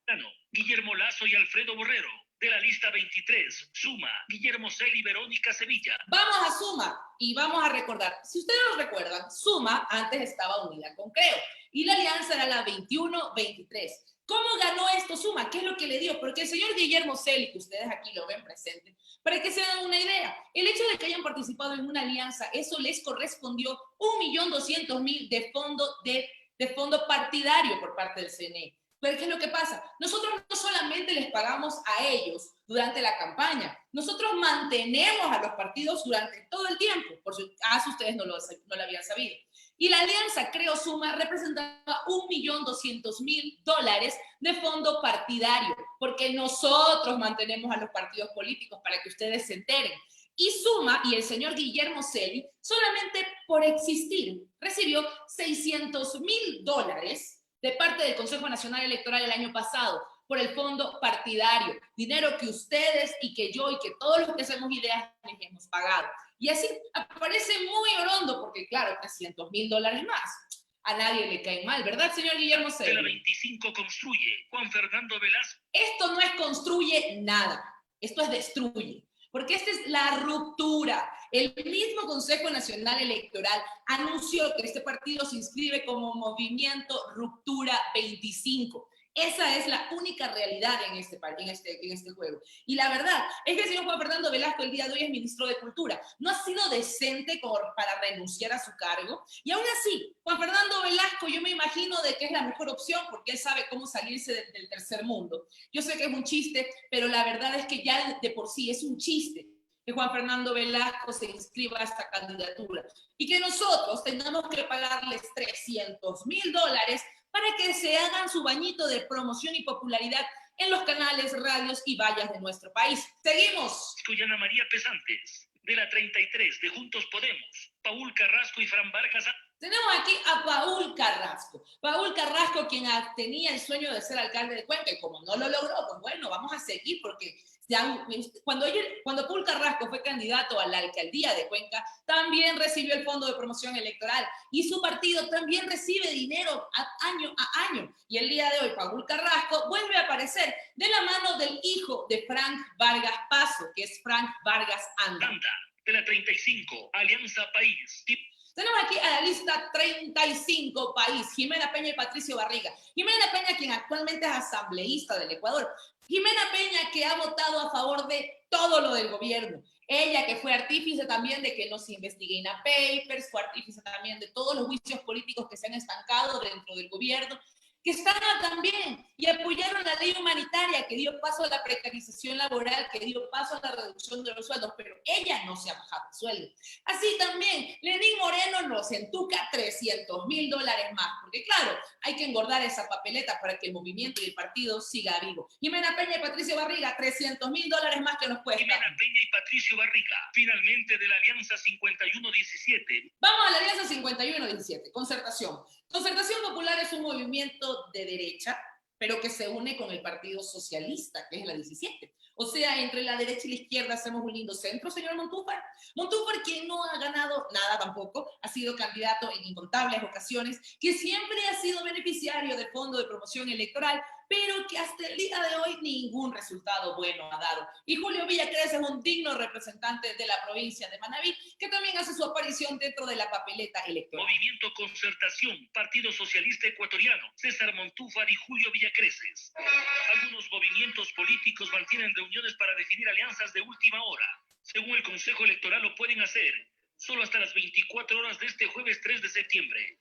Guillermo Lasso y Alfredo Borrero. De la lista 23, Suma, Guillermo Cel y Verónica Sevilla. Vamos a Suma y vamos a recordar. Si ustedes lo recuerdan, Suma antes estaba unida con Creo y la alianza era la 21-23. ¿Cómo ganó esto Suma? ¿Qué es lo que le dio? Porque el señor Guillermo Cel, que ustedes aquí lo ven presente, para que se den una idea, el hecho de que hayan participado en una alianza, eso les correspondió 1.200.000 de fondo partidario por parte del CNE. Pero ¿qué es lo que pasa? Nosotros no solamente les pagamos a ellos durante la campaña, nosotros mantenemos a los partidos durante todo el tiempo, por si acaso ustedes no lo habían sabido. Y la alianza Creo Suma representaba $1.200.000 de fondo partidario, porque nosotros mantenemos a los partidos políticos para que ustedes se enteren. Y Suma y el señor Guillermo Celi, solamente por existir, recibió $600,000 de parte del Consejo Nacional Electoral el año pasado por el fondo partidario, dinero que ustedes y que yo y que todos los que hacemos ideas les hemos pagado. Y así aparece muy orondo, porque claro, $300,000 más. A nadie le cae mal, ¿verdad, señor Guillermo Celi? De la 25 construye Juan Fernando Velasco. Esto no es construye nada, esto es destruye. Porque esta es la ruptura. El mismo Consejo Nacional Electoral anunció que este partido se inscribe como Movimiento Ruptura 25. Esa es la única realidad en este juego. Y la verdad es que el señor Juan Fernando Velasco el día de hoy es ministro de Cultura. No ha sido decente para renunciar a su cargo. Y aún así, Juan Fernando Velasco, yo me imagino de que es la mejor opción porque él sabe cómo salirse del tercer mundo. Yo sé que es un chiste, pero la verdad es que ya de por sí es un chiste que Juan Fernando Velasco se inscriba a esta candidatura y que nosotros tengamos que pagarles $300,000 para que se hagan su bañito de promoción y popularidad en los canales, radios y vallas de nuestro país. Seguimos. Ana María Pesantes. De la 33 de Juntos Podemos, Paul Carrasco y Fran Vargas. Tenemos aquí a Paul Carrasco. Paul Carrasco, quien tenía el sueño de ser alcalde de Cuenca, y como no lo logró, pues bueno, vamos a seguir, porque cuando Paul Carrasco fue candidato a la alcaldía de Cuenca, también recibió el fondo de promoción electoral, y su partido también recibe dinero año a año. Y el día de hoy, Paul Carrasco vuelve a aparecer de la mano del hijo de Frank Vargas Paso, que es Frank Vargas Anda. De la 35, Alianza País. Tenemos aquí a la lista 35 país, Jimena Peña y Patricio Barriga. Jimena Peña, quien actualmente es asambleísta del Ecuador. Jimena Peña, que ha votado a favor de todo lo del gobierno. Ella, que fue artífice también de que no se investigue INA Papers, fue artífice también de todos los juicios políticos que se han estancado dentro del gobierno, que están también y apoyaron la ley humanitaria que dio paso a la precarización laboral, que dio paso a la reducción de los sueldos, pero ella no se ha bajado el sueldo. Así también, Lenín Moreno nos entuca $300,000 más, porque claro, hay que engordar esa papeleta para que el movimiento y el partido siga vivo. Jimena Peña y Patricio Barriga, $300,000 más que nos cuesta. Jimena Peña y Patricio Barriga, finalmente de la Alianza 51-17. Vamos a la Alianza 51-17, Concertación. Concertación Popular es un movimiento de derecha, pero que se une con el Partido Socialista, que es la 17. O sea, entre la derecha y la izquierda hacemos un lindo centro, señor Montúfar. Montúfar, quien no ha ganado nada tampoco, ha sido candidato en incontables ocasiones, que siempre ha sido beneficiario del Fondo de Promoción Electoral, pero que hasta el día de hoy ningún resultado bueno ha dado. Y Julio Villacrés es un digno representante de la provincia de Manabí, que también hace su aparición dentro de la papeleta electoral. Movimiento Concertación, Partido Socialista Ecuatoriano, César Montúfar y Julio Villacreses. Algunos movimientos políticos mantienen reuniones para definir alianzas de última hora. Según el Consejo Electoral, lo pueden hacer Solo hasta las 24 horas de este jueves 3 de septiembre.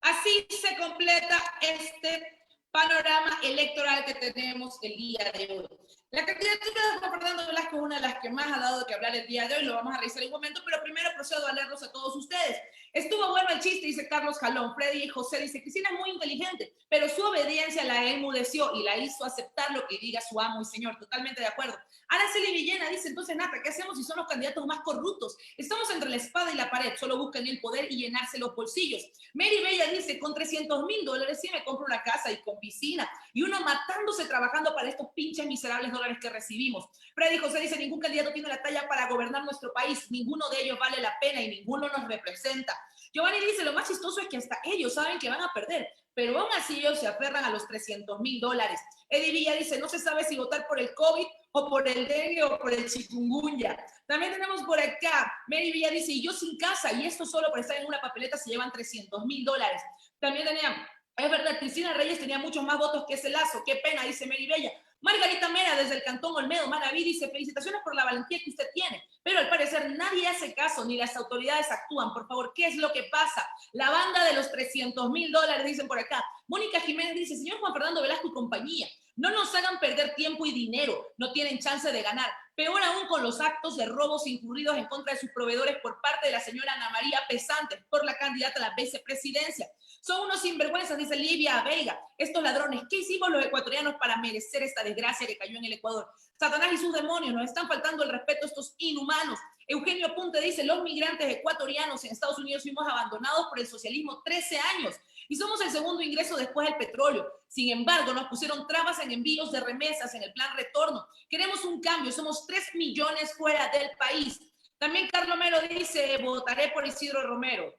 Así se completa este panorama electoral que tenemos el día de hoy. La candidatura de Juan Fernando Velasco es una de las que más ha dado de que hablar el día de hoy, lo vamos a revisar en un momento, pero primero procedo a leerlos a todos ustedes. Estuvo bueno el chiste, dice Carlos Jalón. Freddy y José dice, Cristina es muy inteligente, pero su obediencia la enmudeció y la hizo aceptar lo que diga su amo y señor. Totalmente de acuerdo. Araceli Villena dice, entonces Nata, ¿qué hacemos si son los candidatos más corruptos? Estamos entre la espada y la pared, solo buscan el poder y llenarse los bolsillos. Mary Bella dice, con $300,000 sí me compro una casa y con piscina, y uno matándose trabajando para estos pinches miserables dólares que recibimos. Freddy José dice, ningún candidato tiene la talla para gobernar nuestro país, ninguno de ellos vale la pena y ninguno nos representa. Giovanni dice, lo más chistoso es que hasta ellos saben que van a perder, pero aún así ellos se aferran a los $300,000. Eddie Villa dice, no se sabe si votar por el COVID o por el dengue o por el chikungunya. También tenemos por acá, Mary Villa dice, y yo sin casa, y esto solo por estar en una papeleta se llevan $300,000. También teníamos, es verdad, Cristina Reyes tenía muchos más votos que ese Lazo, qué pena, dice Mary Bella. Margarita Mera, desde el Cantón Olmedo, Manaví, dice, felicitaciones por la valentía que usted tiene, pero al parecer nadie hace caso, ni las autoridades actúan. Por favor, ¿qué es lo que pasa? La banda de los $300,000, dicen por acá. Mónica Jiménez dice, señor Juan Fernando Velasco y compañía, no nos hagan perder tiempo y dinero, no tienen chance de ganar. Peor aún con los actos de robos incurridos en contra de sus proveedores por parte de la señora Ana María Pesante, por la candidata a la vicepresidencia. Son unos sinvergüenzas, dice Livia Veiga. Estos ladrones, ¿qué hicimos los ecuatorianos para merecer esta desgracia que cayó en el Ecuador? Satanás y sus demonios, nos están faltando el respeto a estos inhumanos. Eugenio Apunte dice, los migrantes ecuatorianos en Estados Unidos fuimos abandonados por el socialismo 13 años y somos el segundo ingreso después del petróleo. Sin embargo, nos pusieron trabas en envíos de remesas en el plan retorno. Queremos un cambio, somos 3 millones fuera del país. También Carlos Melo dice, votaré por Isidro Romero.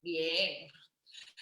Bien.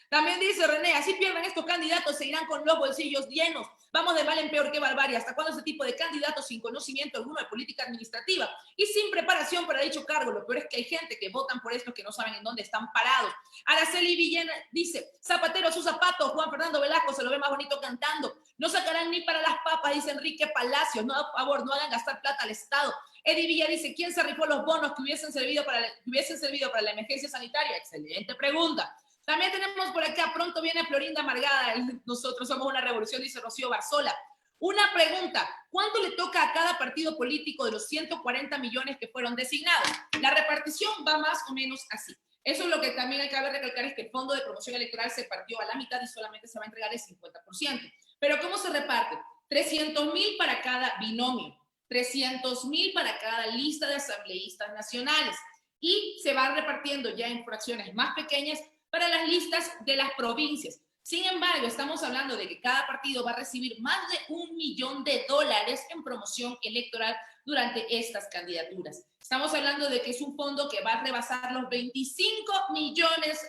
También dice René, así pierden estos candidatos, se irán con los bolsillos llenos. Vamos de mal en peor, que barbarie. ¿Hasta cuándo ese tipo de candidatos sin conocimiento alguno de política administrativa y sin preparación para dicho cargo? Lo peor es que hay gente que votan por esto que no saben en dónde están parados. Araceli Villena dice, zapatero a sus zapatos, Juan Fernando Velasco se lo ve más bonito cantando. No sacarán ni para las papas, dice Enrique Palacios. No, a favor, no hagan gastar plata al Estado. Eddie Villa dice, ¿quién se rifó los bonos que hubiesen servido para la emergencia sanitaria? Excelente pregunta. También tenemos por acá, pronto viene Florinda Amargada, nosotros somos una revolución, dice Rocío Barzola. Una pregunta, ¿cuánto le toca a cada partido político de los 140 millones que fueron designados? La repartición va más o menos así. Eso es lo que también hay que recalcar, es que el fondo de promoción electoral se partió a la mitad y solamente se va a entregar el 50%. Pero ¿cómo se reparte? 300,000 para cada binomio, 300,000 para cada lista de asambleístas nacionales y se va repartiendo ya en fracciones más pequeñas para las listas de las provincias. Sin embargo, estamos hablando de que cada partido va a recibir más de $1 millón en promoción electoral durante estas candidaturas. Estamos hablando de que es un fondo que va a rebasar los $25 millones.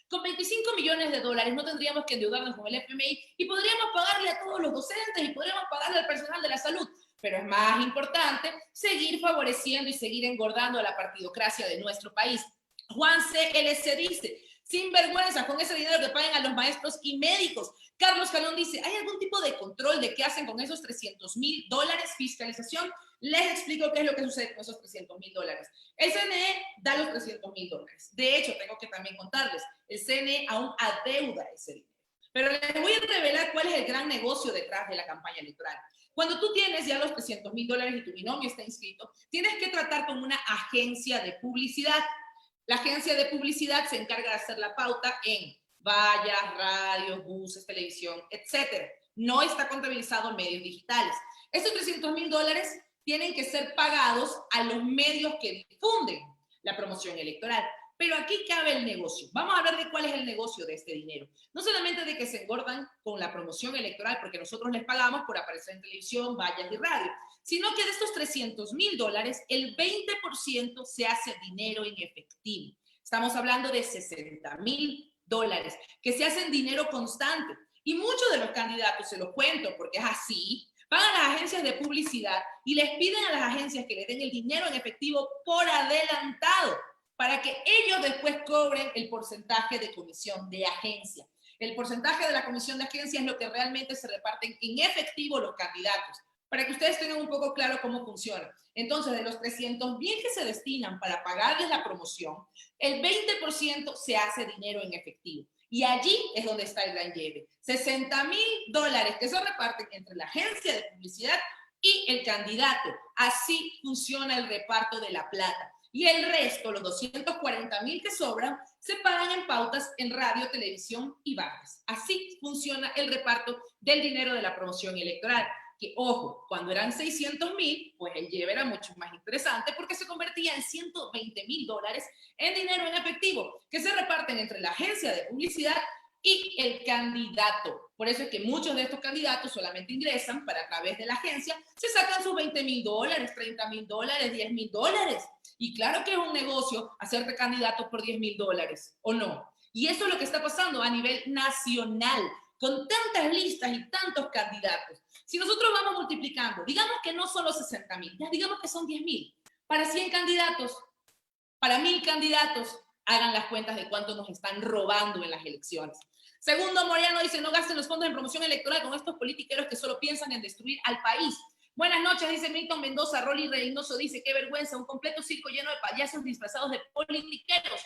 Con $25 millones no tendríamos que endeudarnos con el FMI y podríamos pagarle a todos los docentes y podríamos pagarle al personal de la salud. Pero es más importante seguir favoreciendo y seguir engordando a la partidocracia de nuestro país. Juan CLC dice, sin vergüenza, con ese dinero que paguen a los maestros y médicos. Carlos Calón dice, ¿hay algún tipo de control de qué hacen con esos $300,000? ¿Fiscalización? Les explico qué es lo que sucede con esos $300,000. El CNE da los $300,000. De hecho, tengo que también contarles, el CNE aún adeuda ese dinero. Pero les voy a revelar cuál es el gran negocio detrás de la campaña electoral. Cuando tú tienes ya los $300,000 y tu binomio está inscrito, tienes que tratar con una agencia de publicidad. La agencia de publicidad se encarga de hacer la pauta en vallas, radios, buses, televisión, etc. No está contabilizado en medios digitales. Estos $300,000 tienen que ser pagados a los medios que difunden la promoción electoral. Pero aquí cabe el negocio. Vamos a hablar de cuál es el negocio de este dinero. No solamente de que se engordan con la promoción electoral, porque nosotros les pagamos por aparecer en televisión, vallas y radio, sino que de estos $300,000, el 20% se hace dinero en efectivo. Estamos hablando de $60,000, que se hacen dinero constante. Y muchos de los candidatos, se los cuento porque es así, van a las agencias de publicidad y les piden a las agencias que les den el dinero en efectivo por adelantado, para que ellos después cobren el porcentaje de comisión de agencia. El porcentaje de la comisión de agencia es lo que realmente se reparten en efectivo los candidatos. para que ustedes tengan un poco claro cómo funciona. Entonces, de los 300,000 que se destinan para pagarles la promoción, el 20% se hace dinero en efectivo. Y allí es donde está el gran lleve. $60,000 que se reparten entre la agencia de publicidad y el candidato. Así funciona el reparto de la plata. Y el resto, los 240,000 que sobran, se pagan en pautas en radio, televisión y bares. Así funciona el reparto del dinero de la promoción electoral. Que, ojo, cuando eran 600,000, pues el lleve era mucho más interesante porque se convertía en $120,000 en dinero en efectivo que se reparten entre la agencia de publicidad y el candidato. Por eso es que muchos de estos candidatos solamente ingresan para a través de la agencia, se sacan sus $20,000, $30,000, $10,000. Y claro que es un negocio hacerte candidato por $10,000, ¿o no? Y eso es lo que está pasando a nivel nacional, con tantas listas y tantos candidatos. Si nosotros vamos multiplicando, digamos que no son los 60,000, ya digamos que son 10,000. Para 100 candidatos, para 1,000 candidatos, hagan las cuentas de cuánto nos están robando en las elecciones. Segundo, Moreano dice, no gasten los fondos en promoción electoral con estos politiqueros que solo piensan en destruir al país. Buenas noches, dice Milton Mendoza. Rolly Reynoso dice, qué vergüenza, un completo circo lleno de payasos disfrazados de politiqueros.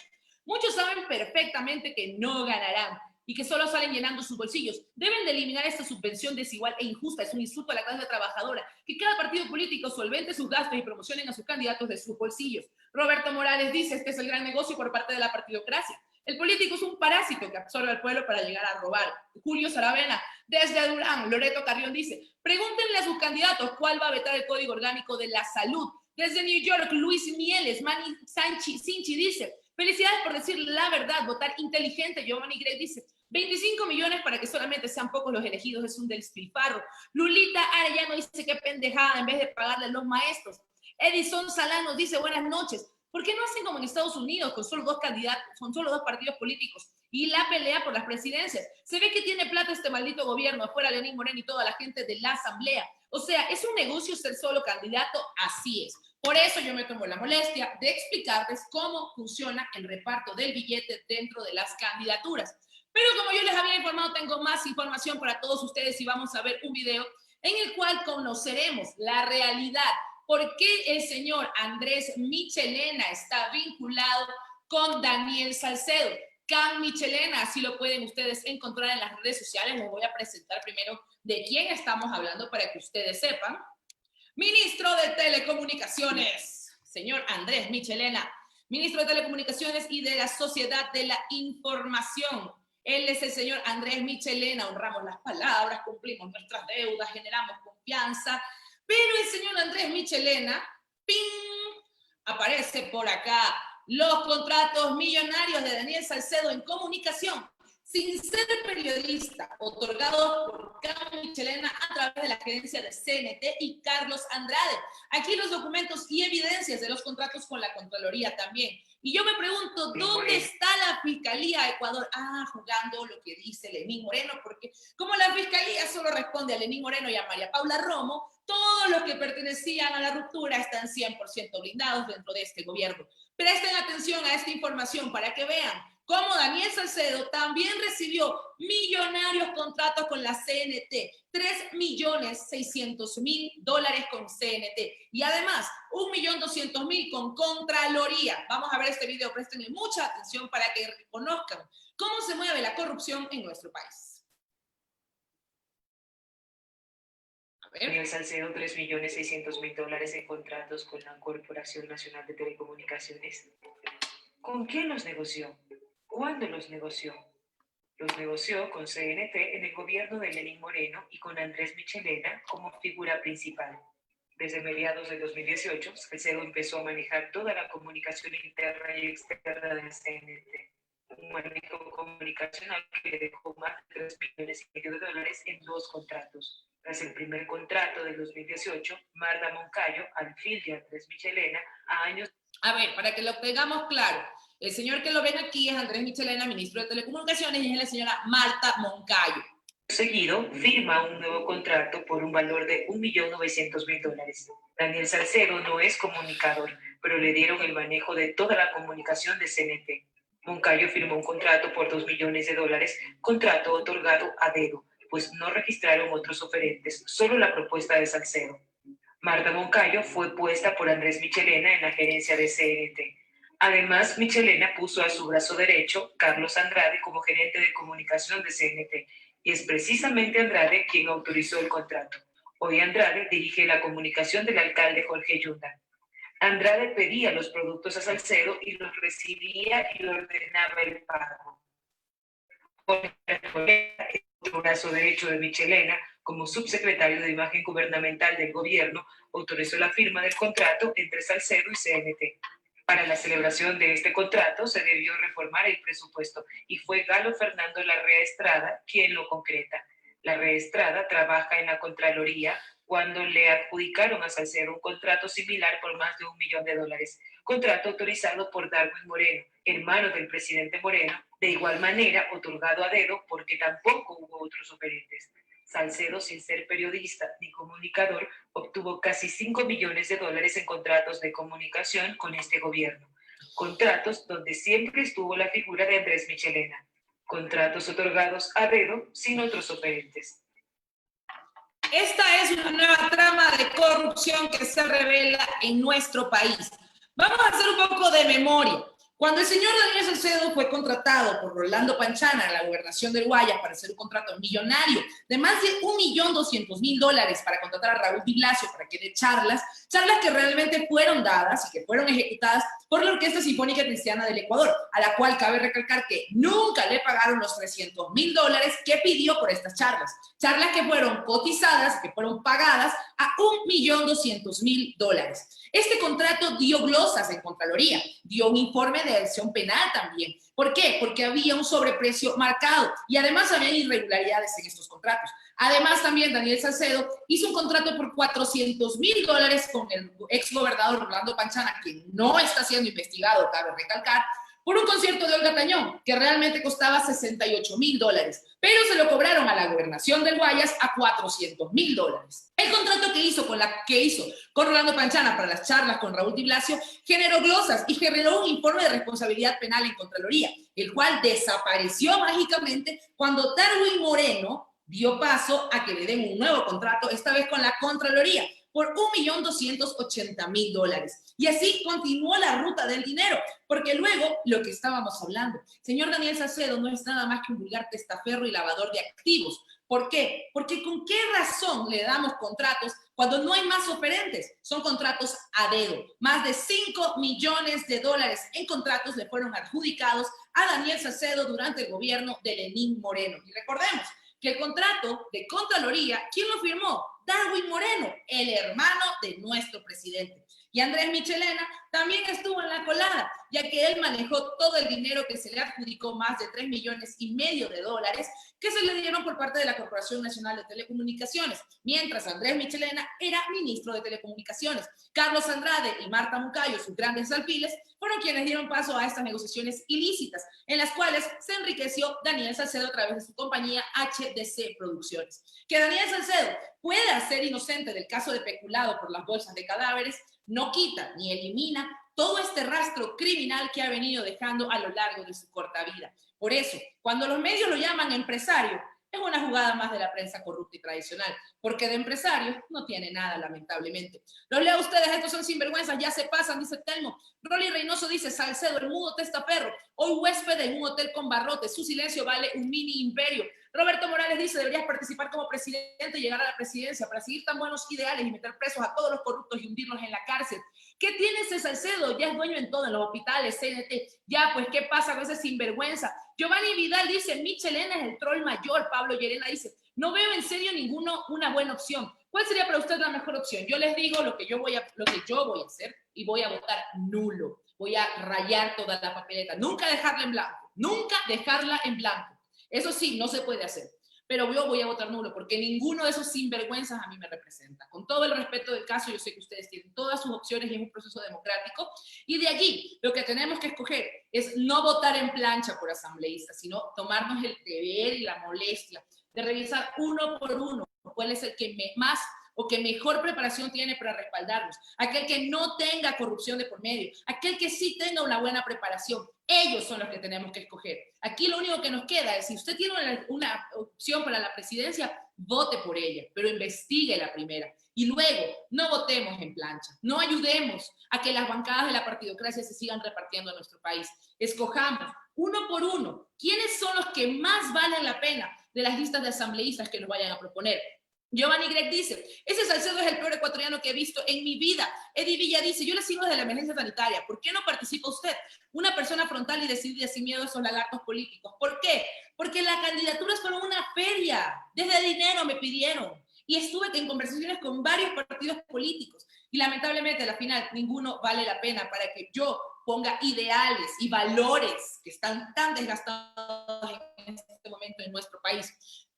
Muchos saben perfectamente que no ganarán y que solo salen llenando sus bolsillos. Deben de eliminar esta subvención desigual e injusta. Es un insulto a la clase trabajadora. Que cada partido político solvente sus gastos y promocionen a sus candidatos de sus bolsillos. Roberto Morales dice, este es el gran negocio por parte de la partidocracia. El político es un parásito que absorbe al pueblo para llegar a robar. Julio Saravena, desde Durán. Loreto Carrión dice, pregúntenle a sus candidatos cuál va a vetar el Código Orgánico de la Salud. Desde New York, Luis Mieles, Manny Sinchi dice, felicidades por decir la verdad, votar inteligente. Giovanni Gray dice, 25 millones para que solamente sean pocos los elegidos es un despilfarro. Lulita Arellano dice, qué pendejada, en vez de pagarle a los maestros. Edison Salano dice, buenas noches. ¿Por qué no hacen como en Estados Unidos, con solo 2 candidatos, con solo 2 partidos políticos y la pelea por las presidencias? Se ve que tiene plata este maldito gobierno, afuera Lenín Moreno y toda la gente de la asamblea. O sea, es un negocio ser solo candidato, así es. Por eso yo me tomo la molestia de explicarles cómo funciona el reparto del billete dentro de las candidaturas. Pero como yo les había informado, tengo más información para todos ustedes y vamos a ver un video en el cual conoceremos la realidad. ¿Por qué el señor Andrés Michelena está vinculado con Daniel Salcedo? Can Michelena, así lo pueden ustedes encontrar en las redes sociales. Les voy a presentar primero de quién estamos hablando para que ustedes sepan. Ministro de Telecomunicaciones, señor Andrés Michelena, ministro de Telecomunicaciones y de la Sociedad de la Información. Él es el señor Andrés Michelena. Honramos las palabras, cumplimos nuestras deudas, generamos confianza. Pero el señor Andrés Michelena, ¡ping!, aparece por acá. Los contratos millonarios de Daniel Salcedo en comunicación, sin ser periodista, otorgados por Can Michelena a través de la gerencia de CNT y Carlos Andrade. Aquí los documentos y evidencias de los contratos con la Contraloría también. Y yo me pregunto, ¿dónde está la Fiscalía de Ecuador? Jugando lo que dice Lenín Moreno, porque como la Fiscalía solo responde a Lenín Moreno y a María Paula Romo, todos los que pertenecían a la ruptura están 100% blindados dentro de este gobierno. Presten atención a esta información para que vean cómo Daniel Salcedo también recibió millonarios contratos con la CNT, $3,600,000 con CNT y además $1,200,000 con Contraloría. Vamos a ver este video, prestenle mucha atención para que reconozcan cómo se mueve la corrupción en nuestro país. Daniel Salcedo, $3,600,000 en contratos con la Corporación Nacional de Telecomunicaciones. ¿Con quién los negoció? ¿Cuándo los negoció? Los negoció con CNT en el gobierno de Lenín Moreno y con Andrés Michelena como figura principal. Desde mediados de 2018, Salcedo empezó a manejar toda la comunicación interna y externa del CNT. Un manejo comunicacional que le dejó más de $3,500,000 en 2 contratos. Tras el primer contrato del 2018, Marta Moncayo, alfil de Andrés Michelena, a años... A ver, para que lo tengamos claro, el señor que lo ven aquí es Andrés Michelena, ministro de Telecomunicaciones, y es la señora Marta Moncayo. Seguido, firma un nuevo contrato por un valor de $1,900,000. Daniel Salcedo no es comunicador, pero le dieron el manejo de toda la comunicación de CNT. Moncayo firmó un contrato por $2 millones, contrato otorgado a dedo, pues no registraron otros oferentes, solo la propuesta de Salcedo. Marta Moncayo fue puesta por Andrés Michelena en la gerencia de CNT. Además, Michelena puso a su brazo derecho, Carlos Andrade, como gerente de comunicación de CNT, y es precisamente Andrade quien autorizó el contrato. Hoy Andrade dirige la comunicación del alcalde Jorge Yunda. Andrade pedía los productos a Salcedo y los recibía y ordenaba el pago. El brazo derecho de Michelena, como subsecretario de Imagen Gubernamental del Gobierno, autorizó la firma del contrato entre Salcedo y CNT. Para la celebración de este contrato se debió reformar el presupuesto y fue Galo Fernando Larrea Estrada quien lo concreta. Larrea Estrada trabaja en la Contraloría cuando le adjudicaron a Salcedo un contrato similar por más de $1 millón, contrato autorizado por Darwin Moreno, hermano del presidente Moreno, de igual manera otorgado a dedo porque tampoco hubo otros oferentes. Salcedo, sin ser periodista ni comunicador, obtuvo casi $5 millones en contratos de comunicación con este gobierno. Contratos donde siempre estuvo la figura de Andrés Michelena. Contratos otorgados a dedo sin otros oferentes. Esta es una nueva trama de corrupción que se revela en nuestro país. Vamos a hacer un poco de memoria. Cuando el señor Daniel Salcedo fue contratado por Rolando Panchana a la gobernación del Guayas para hacer un contrato millonario de más de $1.200.000 para contratar a Raúl Di Blasio para que dé charlas que realmente fueron dadas y que fueron ejecutadas por la Orquesta Sinfónica Cristiana del Ecuador, a la cual cabe recalcar que nunca le pagaron los $300.000 que pidió por estas charlas que fueron cotizadas, que fueron pagadas a $1.200.000. Este contrato dio glosas en Contraloría, dio un informe de acción penal también. ¿Por qué? Porque había un sobreprecio marcado y además había irregularidades en estos contratos. Además, también Daniel Salcedo hizo un contrato por $400.000 con el exgobernador Rolando Panchana, quien no está siendo investigado, cabe recalcar, por un concierto de Olga Tañón, que realmente costaba $68.000, pero se lo cobraron a la gobernación del Guayas a $400.000. El contrato que hizo con Rolando Panchana para las charlas con Raúl Di Blasio generó glosas y generó un informe de responsabilidad penal en Contraloría, el cual desapareció mágicamente cuando Darwin Moreno dio paso a que le den un nuevo contrato, esta vez con la Contraloría, por $1.280.000. Y así continuó la ruta del dinero, porque luego, lo que estábamos hablando, señor Daniel Salcedo no es nada más que un vulgar testaferro y lavador de activos. ¿Por qué? Porque ¿con qué razón le damos contratos cuando no hay más oferentes? Son contratos a dedo. Más de $5 millones en contratos le fueron adjudicados a Daniel Salcedo durante el gobierno de Lenín Moreno. Y recordemos que el contrato de Contraloría, ¿quién lo firmó? Darwin Moreno, el hermano de nuestro presidente. Y Andrés Michelena también estuvo en la colada, ya que él manejó todo el dinero que se le adjudicó, más de $3,5 millones que se le dieron por parte de la Corporación Nacional de Telecomunicaciones, mientras Andrés Michelena era ministro de Telecomunicaciones. Carlos Andrade y Marta Moncayo, sus grandes alfiles, fueron quienes dieron paso a estas negociaciones ilícitas, en las cuales se enriqueció Daniel Salcedo a través de su compañía HDC Producciones. Que Daniel Salcedo pueda ser inocente del caso de peculado por las bolsas de cadáveres no quita ni elimina todo este rastro criminal que ha venido dejando a lo largo de su corta vida. Por eso, cuando los medios lo llaman empresario, es una jugada más de la prensa corrupta y tradicional, porque de empresarios no tiene nada, lamentablemente. Los leo a ustedes, estos son sinvergüenzas, ya se pasan, dice Telmo. Rolly Reynoso dice, Salcedo, el mudo testaferro, hoy huésped en un hotel con barrotes, su silencio vale un mini imperio. Roberto Morales dice, deberías participar como presidente y llegar a la presidencia para seguir tan buenos ideales y meter presos a todos los corruptos y hundirlos en la cárcel. ¿Qué tiene ese Salcedo? Ya es dueño en todo, en los hospitales, CNT. Ya, pues, ¿qué pasa con ese sinvergüenza? Giovanni Vidal dice, Michelena es el troll mayor. Pablo Llerena dice, no veo en serio una buena opción. ¿Cuál sería para usted la mejor opción? Yo les digo lo que yo voy a hacer y voy a votar nulo. Voy a rayar toda la papeleta. Nunca dejarla en blanco. Nunca dejarla en blanco. Eso sí, no se puede hacer. Pero yo voy a votar nulo porque ninguno de esos sinvergüenzas a mí me representa. Con todo el respeto del caso, yo sé que ustedes tienen todas sus opciones y es un proceso democrático. Y de allí, lo que tenemos que escoger es no votar en plancha por asambleístas, sino tomarnos el deber y la molestia de revisar uno por uno cuál es el que más o que mejor preparación tiene para respaldarnos, aquel que no tenga corrupción de por medio, aquel que sí tenga una buena preparación, Ellos son los que tenemos que escoger. Aquí lo único que nos queda es, si usted tiene una opción para la presidencia, vote por ella, pero investigue la primera. Y luego, no votemos en plancha, no ayudemos a que las bancadas de la partidocracia se sigan repartiendo en nuestro país. Escojamos uno por uno quiénes son los que más valen la pena de las listas de asambleístas que nos vayan a proponer. Giovanni Greg dice, ese Salcedo es el peor ecuatoriano que he visto en mi vida. Eddie Villa dice, yo le sigo desde la emergencia sanitaria. ¿Por qué no participa usted? Una persona frontal y decidida sin miedo a esos lagartos políticos. ¿Por qué? Porque las candidaturas fueron una feria. Desde dinero me pidieron. Y estuve en conversaciones con varios partidos políticos. Y lamentablemente, a la final, ninguno vale la pena para que yo ponga ideales y valores que están tan desgastados en este momento en nuestro país.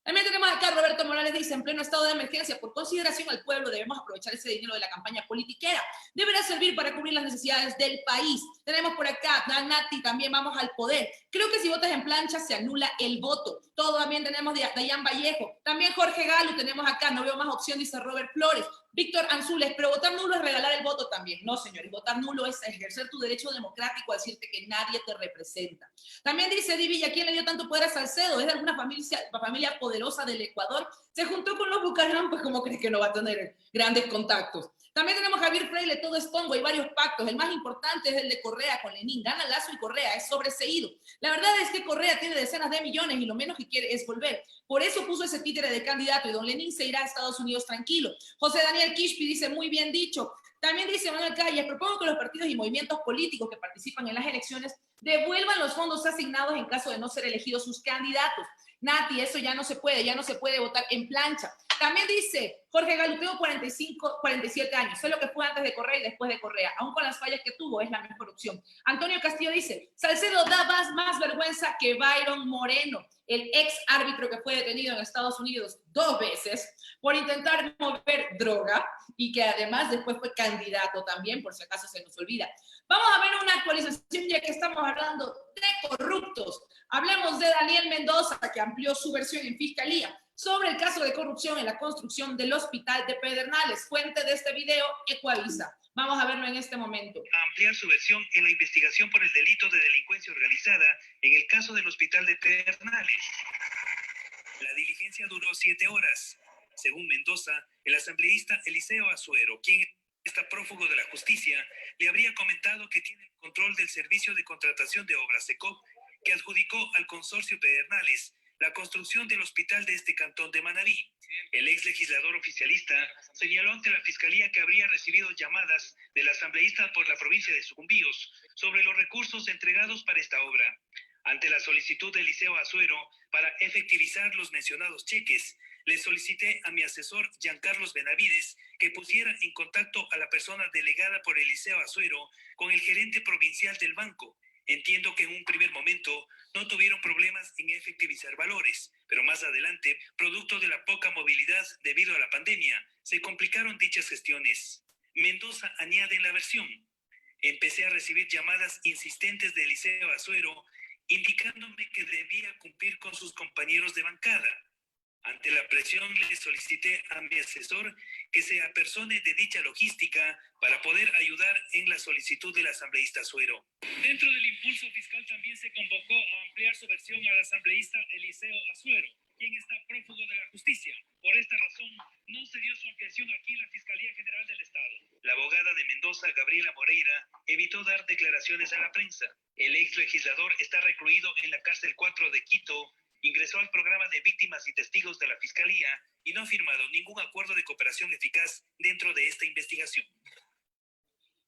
También tenemos acá Roberto Morales, dice, en pleno estado de emergencia, por consideración al pueblo, debemos aprovechar ese dinero de la campaña politiquera. Deberá servir para cubrir las necesidades del país. Tenemos por acá, Nati, también vamos al poder. Creo que si votas en plancha se anula el voto. Todo también tenemos de Dayan Vallejo. También Jorge Galo tenemos acá, no veo más opción, dice Robert Flores. Víctor Anzules, pero votar nulo es regalar el voto también. No, señor, y votar nulo es ejercer tu derecho democrático a decirte que nadie te representa. También dice Divilla, ¿quién le dio tanto poder a Salcedo? ¿Es de alguna familia poderosa del Ecuador? Se juntó con los Bucaram, pues ¿cómo crees que no va a tener grandes contactos? También tenemos a Javier Freire, todo es tongo, hay varios pactos. El más importante es el de Correa con Lenín. Gana Lazo y Correa, es sobreseído. La verdad es que Correa tiene decenas de millones y lo menos que quiere es volver. Por eso puso ese títere de candidato y don Lenín se irá a Estados Unidos tranquilo. José Daniel Kishpi dice, muy bien dicho. También dice Manuel Calle, propongo que los partidos y movimientos políticos que participan en las elecciones devuelvan los fondos asignados en caso de no ser elegidos sus candidatos. Nati, eso ya no se puede votar en plancha. También dice Jorge Galo, tengo 47 años, sé lo que fue antes de Correa y después de Correa, aún con las fallas que tuvo, es la mejor opción. Antonio Castillo dice, Salcedo da más vergüenza que Byron Moreno, el ex árbitro que fue detenido en Estados Unidos 2 veces por intentar mover droga y que además después fue candidato también, por si acaso se nos olvida. Vamos a ver una actualización ya que estamos hablando de corruptos. Hablemos de Daniel Mendoza, que amplió su versión en Fiscalía sobre el caso de corrupción en la construcción del hospital de Pedernales. Fuente de este video, Ecuavisa. Vamos a verlo en este momento. A ampliar su versión en la investigación por el delito de delincuencia organizada en el caso del hospital de Pedernales. La diligencia duró 7 horas. Según Mendoza, el asambleísta Eliseo Azuero, quien está prófugo de la justicia, le habría comentado que tiene el control del servicio de contratación de obras SECOP que adjudicó al consorcio Pedernales la construcción del hospital de este cantón de Manabí. El ex legislador oficialista señaló ante la Fiscalía que habría recibido llamadas del asambleísta por la provincia de Sucumbíos sobre los recursos entregados para esta obra. Ante la solicitud de Eliseo Azuero para efectivizar los mencionados cheques, le solicité a mi asesor Giancarlos Benavides que pusiera en contacto a la persona delegada por Eliseo Azuero con el gerente provincial del banco. Entiendo que en un primer momento no tuvieron problemas en efectivizar valores, pero más adelante, producto de la poca movilidad debido a la pandemia, se complicaron dichas gestiones. Mendoza añade en la versión: empecé a recibir llamadas insistentes de Eliseo Azuero indicándome que debía cumplir con sus compañeros de bancada. Ante la presión le solicité a mi asesor que se apersone de dicha logística para poder ayudar en la solicitud del asambleísta Azuero. Dentro del impulso fiscal también se convocó a ampliar su versión al asambleísta Eliseo Azuero, quien está prófugo de la justicia. Por esta razón, no se dio su ampliación aquí en la Fiscalía General del Estado. La abogada de Mendoza, Gabriela Moreira, evitó dar declaraciones a la prensa. El ex legislador está recluido en la cárcel 4 de Quito. Ingresó al programa de víctimas y testigos de la Fiscalía y no ha firmado ningún acuerdo de cooperación eficaz dentro de esta investigación.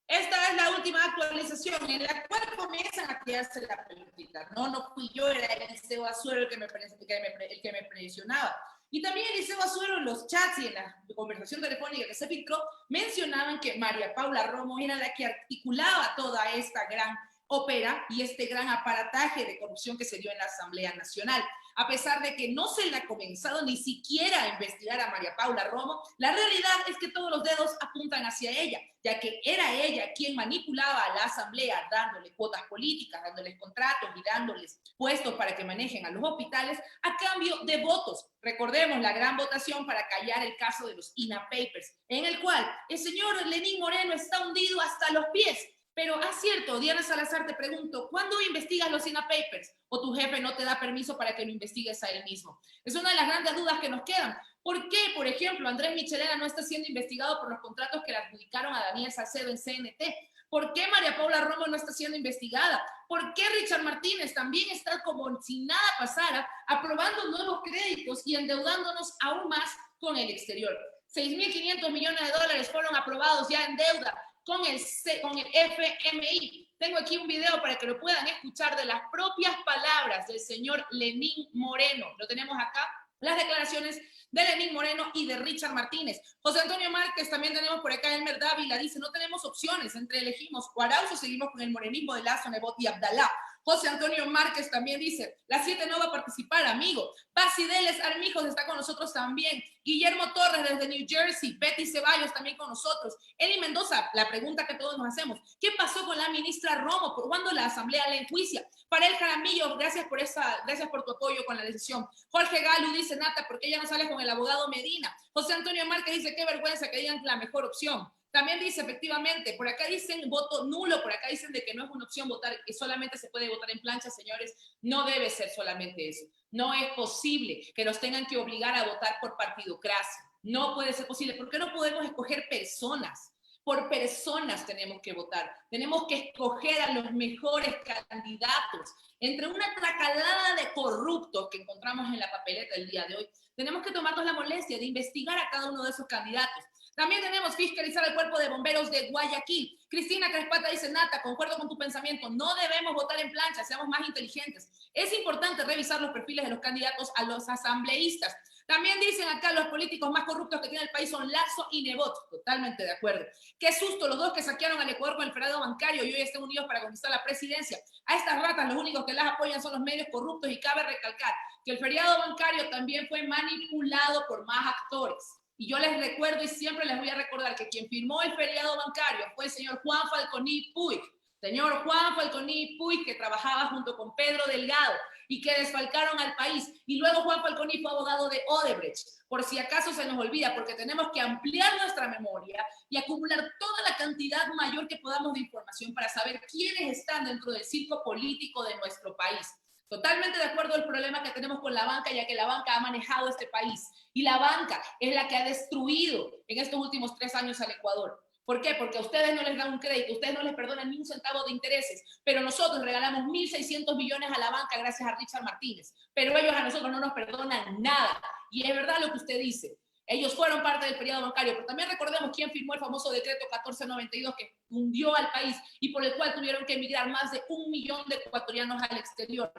Esta es la última actualización en la cual comienzan a crearse la política. No fui yo, era Eliseo Azuero el que me presionaba. Y también Eliseo Azuero en los chats y en la conversación telefónica que se filtró mencionaban que María Paula Romo era la que articulaba toda esta gran ópera y este gran aparataje de corrupción que se dio en la Asamblea Nacional. A pesar de que no se le ha comenzado ni siquiera a investigar a María Paula Romo, la realidad es que todos los dedos apuntan hacia ella, ya que era ella quien manipulaba a la Asamblea, dándole cuotas políticas, dándoles contratos y dándoles puestos para que manejen a los hospitales a cambio de votos. Recordemos la gran votación para callar el caso de los INA Papers, en el cual el señor Lenín Moreno está hundido hasta los pies. Pero es cierto, Diana Salazar, te pregunto, ¿cuándo investigas los SINA Papers? ¿O tu jefe no te da permiso para que lo investigues a él mismo? Es una de las grandes dudas que nos quedan. ¿Por qué, por ejemplo, Andrés Michelena no está siendo investigado por los contratos que le adjudicaron a Daniel Salcedo en CNT? ¿Por qué María Paula Romo no está siendo investigada? ¿Por qué Richard Martínez también está como si nada pasara, aprobando nuevos créditos y endeudándonos aún más con el exterior? 6.500 millones de dólares fueron aprobados ya en deuda con el FMI. Tengo aquí un video para que lo puedan escuchar de las propias palabras del señor Lenín Moreno. Lo tenemos acá, las declaraciones de Lenín Moreno y de Richard Martínez. José Antonio Márquez, también tenemos por acá Elmer Dávila, dice, no tenemos opciones, entre elegimos o Arauz o seguimos con el morenismo de Lazo, Nebot y Abdalá. José Antonio Márquez también dice, la 7 no va a participar, amigo. Basideles Armijos está con nosotros también. Guillermo Torres desde New Jersey. Betty Ceballos también con nosotros. Eli Mendoza, la pregunta que todos nos hacemos, ¿qué pasó con la ministra Romo? ¿Por cuándo la asamblea la enjuicia? Para el Jaramillo, gracias por tu apoyo con la decisión. Jorge Galu dice, Nata, ¿por qué ya no sales con el abogado Medina? José Antonio Márquez dice, qué vergüenza que digan la mejor opción. También dice, efectivamente, por acá dicen voto nulo, por acá dicen de que no es una opción votar, que solamente se puede votar en plancha, señores. No debe ser solamente eso. No es posible que nos tengan que obligar a votar por partidocracia. No puede ser posible. ¿Por qué no podemos escoger personas? Por personas tenemos que votar. Tenemos que escoger a los mejores candidatos. Entre una tracalada de corruptos que encontramos en la papeleta el día de hoy, tenemos que tomarnos la molestia de investigar a cada uno de esos candidatos. También tenemos fiscalizar el cuerpo de bomberos de Guayaquil. Cristina Crespata dice, Nata, concuerdo con tu pensamiento, no debemos votar en plancha, seamos más inteligentes. Es importante revisar los perfiles de los candidatos a los asambleístas. También dicen acá los políticos más corruptos que tiene el país son Lazo y Nebot. Totalmente de acuerdo. Qué susto, los dos que saquearon al Ecuador con el feriado bancario y hoy están unidos para conquistar la presidencia. A estas ratas los únicos que las apoyan son los medios corruptos y cabe recalcar que el feriado bancario también fue manipulado por más actores. Y yo les recuerdo y siempre les voy a recordar que quien firmó el feriado bancario fue el señor Juan Falconi Puig. Señor Juan Falconi Puig, que trabajaba junto con Pedro Delgado y que desfalcaron al país. Y luego Juan Falconi fue abogado de Odebrecht. Por si acaso se nos olvida, porque tenemos que ampliar nuestra memoria y acumular toda la cantidad mayor que podamos de información para saber quiénes están dentro del circo político de nuestro país. Totalmente de acuerdo al problema que tenemos con la banca, ya que la banca ha manejado este país. Y la banca es la que ha destruido en estos últimos 3 años al Ecuador. ¿Por qué? Porque a ustedes no les dan un crédito, ustedes no les perdonan ni un centavo de intereses, pero nosotros regalamos 1.600 millones a la banca gracias a Richard Martínez, pero ellos a nosotros no nos perdonan nada. Y es verdad lo que usted dice. Ellos fueron parte del periodo bancario, pero también recordemos quién firmó el famoso decreto 1492 que hundió al país y por el cual tuvieron que emigrar más de 1 millón de ecuatorianos al exterior.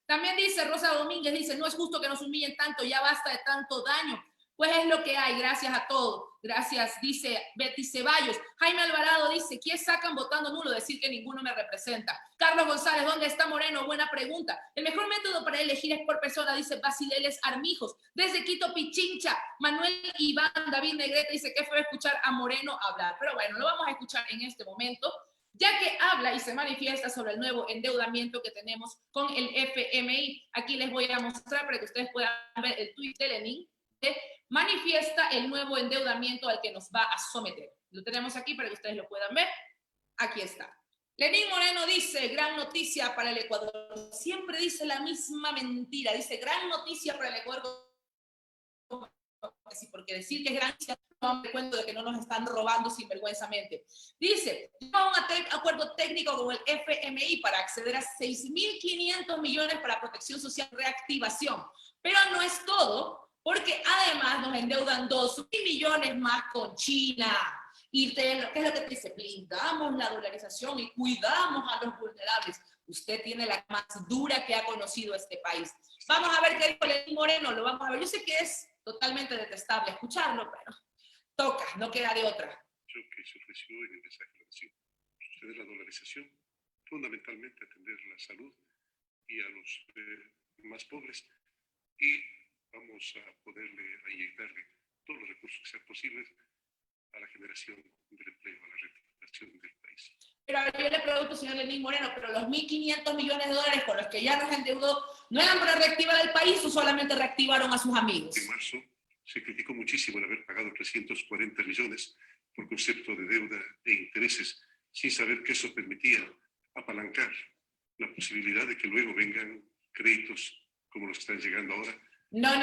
También dice Rosa Domínguez, dice, no es justo que nos humillen tanto, ya basta de tanto daño. Pues es lo que hay, gracias a todos. Gracias, dice Betty Ceballos. Jaime Alvarado dice, ¿quién sacan votando nulo? Decir que ninguno me representa. Carlos González, ¿dónde está Moreno? Buena pregunta. El mejor método para elegir es por persona, dice Basideles Armijos. Desde Quito, Pichincha, Manuel Iván, David Negrete dice que fue escuchar a Moreno hablar. Pero bueno, lo vamos a escuchar en este momento, ya que habla y se manifiesta sobre el nuevo endeudamiento que tenemos con el FMI. Aquí les voy a mostrar para que ustedes puedan ver el tuit de Lenín, que manifiesta el nuevo endeudamiento al que nos va a someter. Lo tenemos aquí para que ustedes lo puedan ver. Aquí está. Lenín Moreno dice, gran noticia para el Ecuador. Siempre dice la misma mentira. Dice, gran noticia para el Ecuador. Porque decir que es gran noticia, no me cuento de que no nos están robando sinvergüenzamente. Dice, llegó a un acuerdo técnico con el FMI para acceder a 6.500 millones para protección social y reactivación. Pero no es todo, porque además nos endeudan 2.000 millones más con China. ¿Y qué es lo que te dice? Blindamos la dolarización y cuidamos a los vulnerables. Usted tiene la más dura que ha conocido este país. Vamos a ver qué dijo Lenín Moreno, lo vamos a ver. Yo sé que es totalmente detestable escucharlo, pero toca, no queda de otra. Que se ofreció en el mensaje de la nación. Suceder la dolarización, fundamentalmente atender la salud y a los más pobres, y vamos a poderle inyectarle todos los recursos que sean posibles a la generación del empleo, a la reactivación del país. Pero yo le pregunto, señor Lenín Moreno, ¿pero los 1.500 millones de dólares con los que ya nos endeudó no eran para reactivar el país o solamente reactivaron a sus amigos? En marzo se criticó muchísimo el haber pagado 340 millones por concepto de deuda e intereses sin saber que eso permitía apalancar la posibilidad de que luego vengan créditos como los que están llegando ahora. No.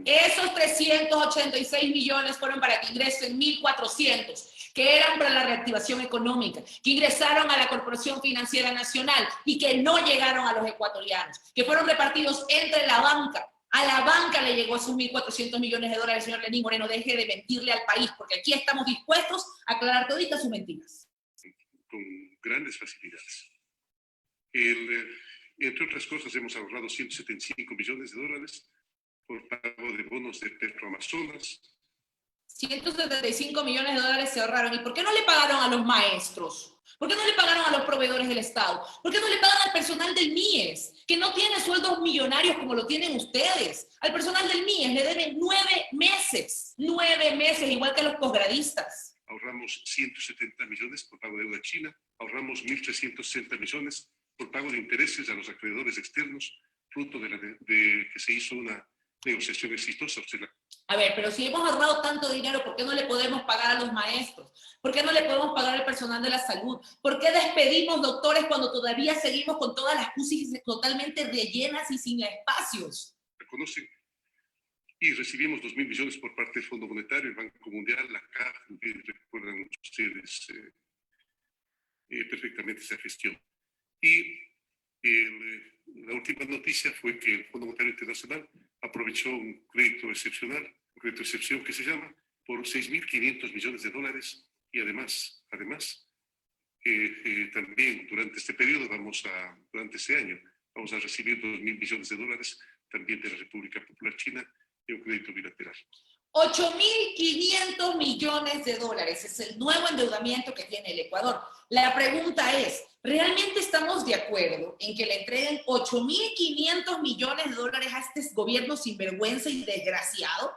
Esos 386 millones fueron para que ingresen 1.400, que eran para la reactivación económica, que ingresaron a la Corporación Financiera Nacional y que no llegaron a los ecuatorianos, que fueron repartidos entre la banca. A la banca le llegó esos 1.400 millones de dólares, señor Lenín Moreno. Deje de mentirle al país, porque aquí estamos dispuestos a aclarar toditas sus mentiras. Con grandes facilidades. Entre otras cosas, hemos ahorrado 175 millones de dólares por pago de bonos de Petroamazonas. 175 millones de dólares se ahorraron. ¿Y por qué no le pagaron a los maestros? ¿Por qué no le pagaron a los proveedores del Estado? ¿Por qué no le pagan al personal del MIES, que no tiene sueldos millonarios como lo tienen ustedes? Al personal del MIES le deben 9 meses, 9 meses, igual que a los posgradistas. Ahorramos 170 millones por pago de deuda china, ahorramos 1.360 millones por pago de intereses a los acreedores externos, fruto de que se hizo una negociación exitosa. A ver, pero si hemos ahorrado tanto dinero, ¿por qué no le podemos pagar a los maestros? ¿Por qué no le podemos pagar al personal de la salud? ¿Por qué despedimos doctores cuando todavía seguimos con todas las UCIs totalmente rellenas y sin espacios? Reconocen. Y recibimos 2.000 millones por parte del Fondo Monetario, el Banco Mundial, la CAF, recuerdan ustedes perfectamente esa gestión. Y la última noticia fue que el Fondo Monetario Internacional aprovechó un crédito excepcional, un crédito de excepción que se llama, por 6.500 millones de dólares, y además también durante este periodo, durante este año, vamos a recibir 2.000 millones de dólares también de la República Popular China y un crédito bilateral. 8.500 millones de dólares es el nuevo endeudamiento que tiene el Ecuador. La pregunta es, ¿realmente estamos de acuerdo en que le entreguen 8.500 millones de dólares a este gobierno sinvergüenza y desgraciado?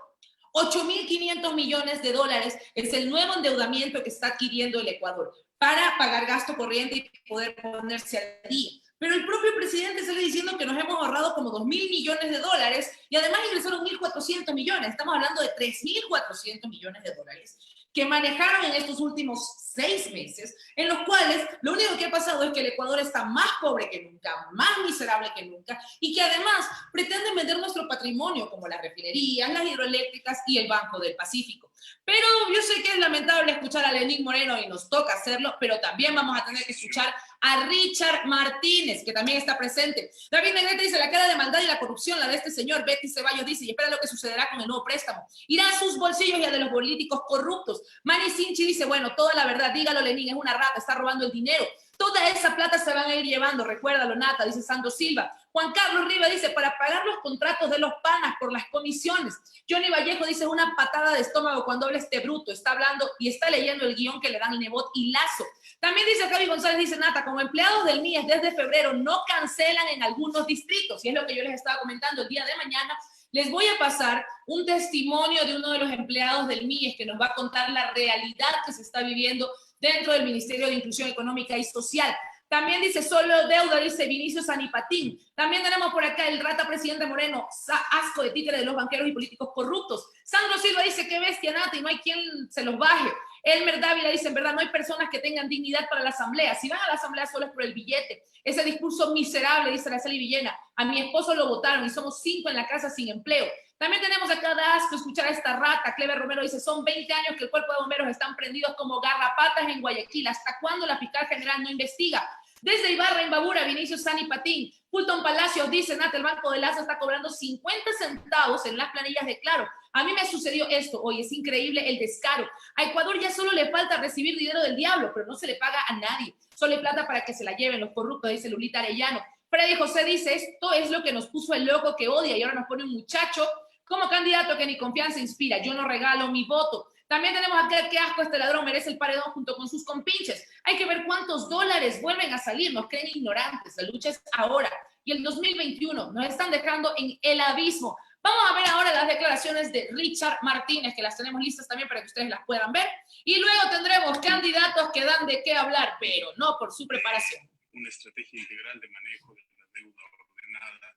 8.500 millones de dólares es el nuevo endeudamiento que está adquiriendo el Ecuador para pagar gasto corriente y poder ponerse al día. Pero el propio presidente sale diciendo que nos hemos ahorrado como 2.000 millones de dólares y además ingresaron 1.400 millones. Estamos hablando de 3.400 millones de dólares que manejaron en estos últimos 6 meses, en los cuales lo único que ha pasado es que el Ecuador está más pobre que nunca, más miserable que nunca, y que además pretenden vender nuestro patrimonio, como las refinerías, las hidroeléctricas y el Banco del Pacífico. Pero yo sé que es lamentable escuchar a Lenín Moreno y nos toca hacerlo, pero también vamos a tener que escuchar a Richard Martínez, que también está presente. David Negrete dice, la cara de maldad y la corrupción, la de este señor. Betty Ceballos dice, y espera lo que sucederá con el nuevo préstamo. Irá a sus bolsillos y a de los políticos corruptos. Manny Sinchi dice, bueno, toda la verdad, dígalo Lenín, es una rata, está robando el dinero. Toda esa plata se van a ir llevando, recuérdalo, Nata, dice Sandro Silva. Juan Carlos Riva dice, para pagar los contratos de los panas por las comisiones. Johnny Vallejo dice, una patada de estómago cuando habla este bruto. Está hablando y está leyendo el guión que le dan Nebot y Lazo. También dice Javi González, dice Nata, como empleados del MIES desde febrero no cancelan en algunos distritos. Y es lo que yo les estaba comentando el día de mañana. Les voy a pasar un testimonio de uno de los empleados del MIES que nos va a contar la realidad que se está viviendo dentro del Ministerio de Inclusión Económica y Social. También dice, solo deuda, dice Vinicio Sanipatín. También tenemos por acá el rata presidente Moreno, asco de títere de los banqueros y políticos corruptos. Sandro Silva dice, qué bestia Nata, y no hay quien se los baje. Elmer Dávila dice, en verdad, no hay personas que tengan dignidad para la asamblea. Si van a la asamblea solo es por el billete. Ese discurso miserable, dice Araceli Villena. A mi esposo lo votaron y somos 5 en la casa sin empleo. También tenemos acá de asco escuchar a esta rata. Clever Romero dice, son 20 años que el cuerpo de bomberos están prendidos como garrapatas en Guayaquil. ¿Hasta cuándo la fiscal general no investiga? Desde Ibarra, Imbabura, Vinicio Sanipatín. Fulton Palacios dice, Nata, el Banco de Lazo está cobrando 50 centavos en las planillas de Claro. A mí me sucedió esto hoy, es increíble el descaro. A Ecuador ya solo le falta recibir dinero del diablo, pero no se le paga a nadie. Solo hay plata para que se la lleven los corruptos, dice Lulita Arellano. Freddy José dice, esto es lo que nos puso el loco que odia y ahora nos pone un muchacho como candidato que ni confianza inspira. Yo no regalo mi voto. También tenemos acá, qué asco, este ladrón merece el paredón junto con sus compinches. Hay que ver cuántos dólares vuelven a salir, nos creen ignorantes, la lucha es ahora. Y el 2021 nos están dejando en el abismo. Vamos a ver ahora las declaraciones de Richard Martínez, que las tenemos listas también para que ustedes las puedan ver. Y luego tendremos candidatos que dan de qué hablar, pero no por su preparación. Una estrategia integral de manejo de la deuda ordenada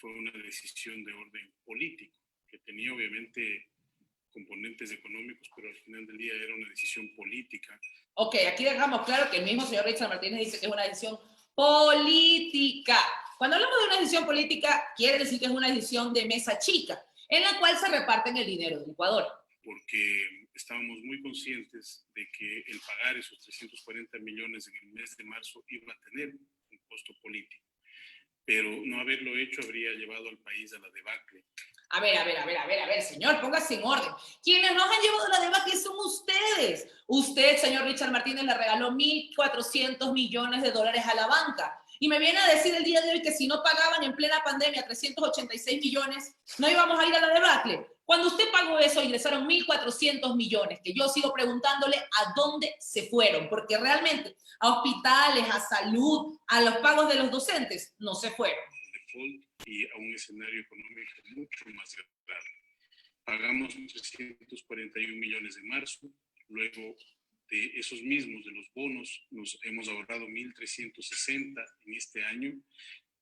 fue una decisión de orden político, que tenía obviamente componentes económicos, pero al final del día era una decisión política Ok, aquí dejamos claro que el mismo señor Richard Martínez dice que es una decisión política. Cuando hablamos de una decisión política, quiere decir que es una decisión de mesa chica, en la cual se reparten el dinero del Ecuador. Porque estábamos muy conscientes de que el pagar esos 340 millones en el mes de marzo iba a tener un costo político, pero no haberlo hecho habría llevado al país a la debacle. A ver, señor, póngase en orden. Quienes nos han llevado a la debacle son ustedes. Usted, señor Richard Martínez, le regaló 1.400 millones de dólares a la banca. Y me viene a decir el día de hoy que si no pagaban en plena pandemia 386 millones, no íbamos a ir a la debacle. Cuando usted pagó eso, ingresaron 1.400 millones, que yo sigo preguntándole a dónde se fueron, porque realmente a hospitales, a salud, a los pagos de los docentes, no se fueron. Default y a un escenario económico mucho más grave. Pagamos 341 millones en marzo, luego de esos mismos, de los bonos, nos hemos ahorrado 1.360 en este año,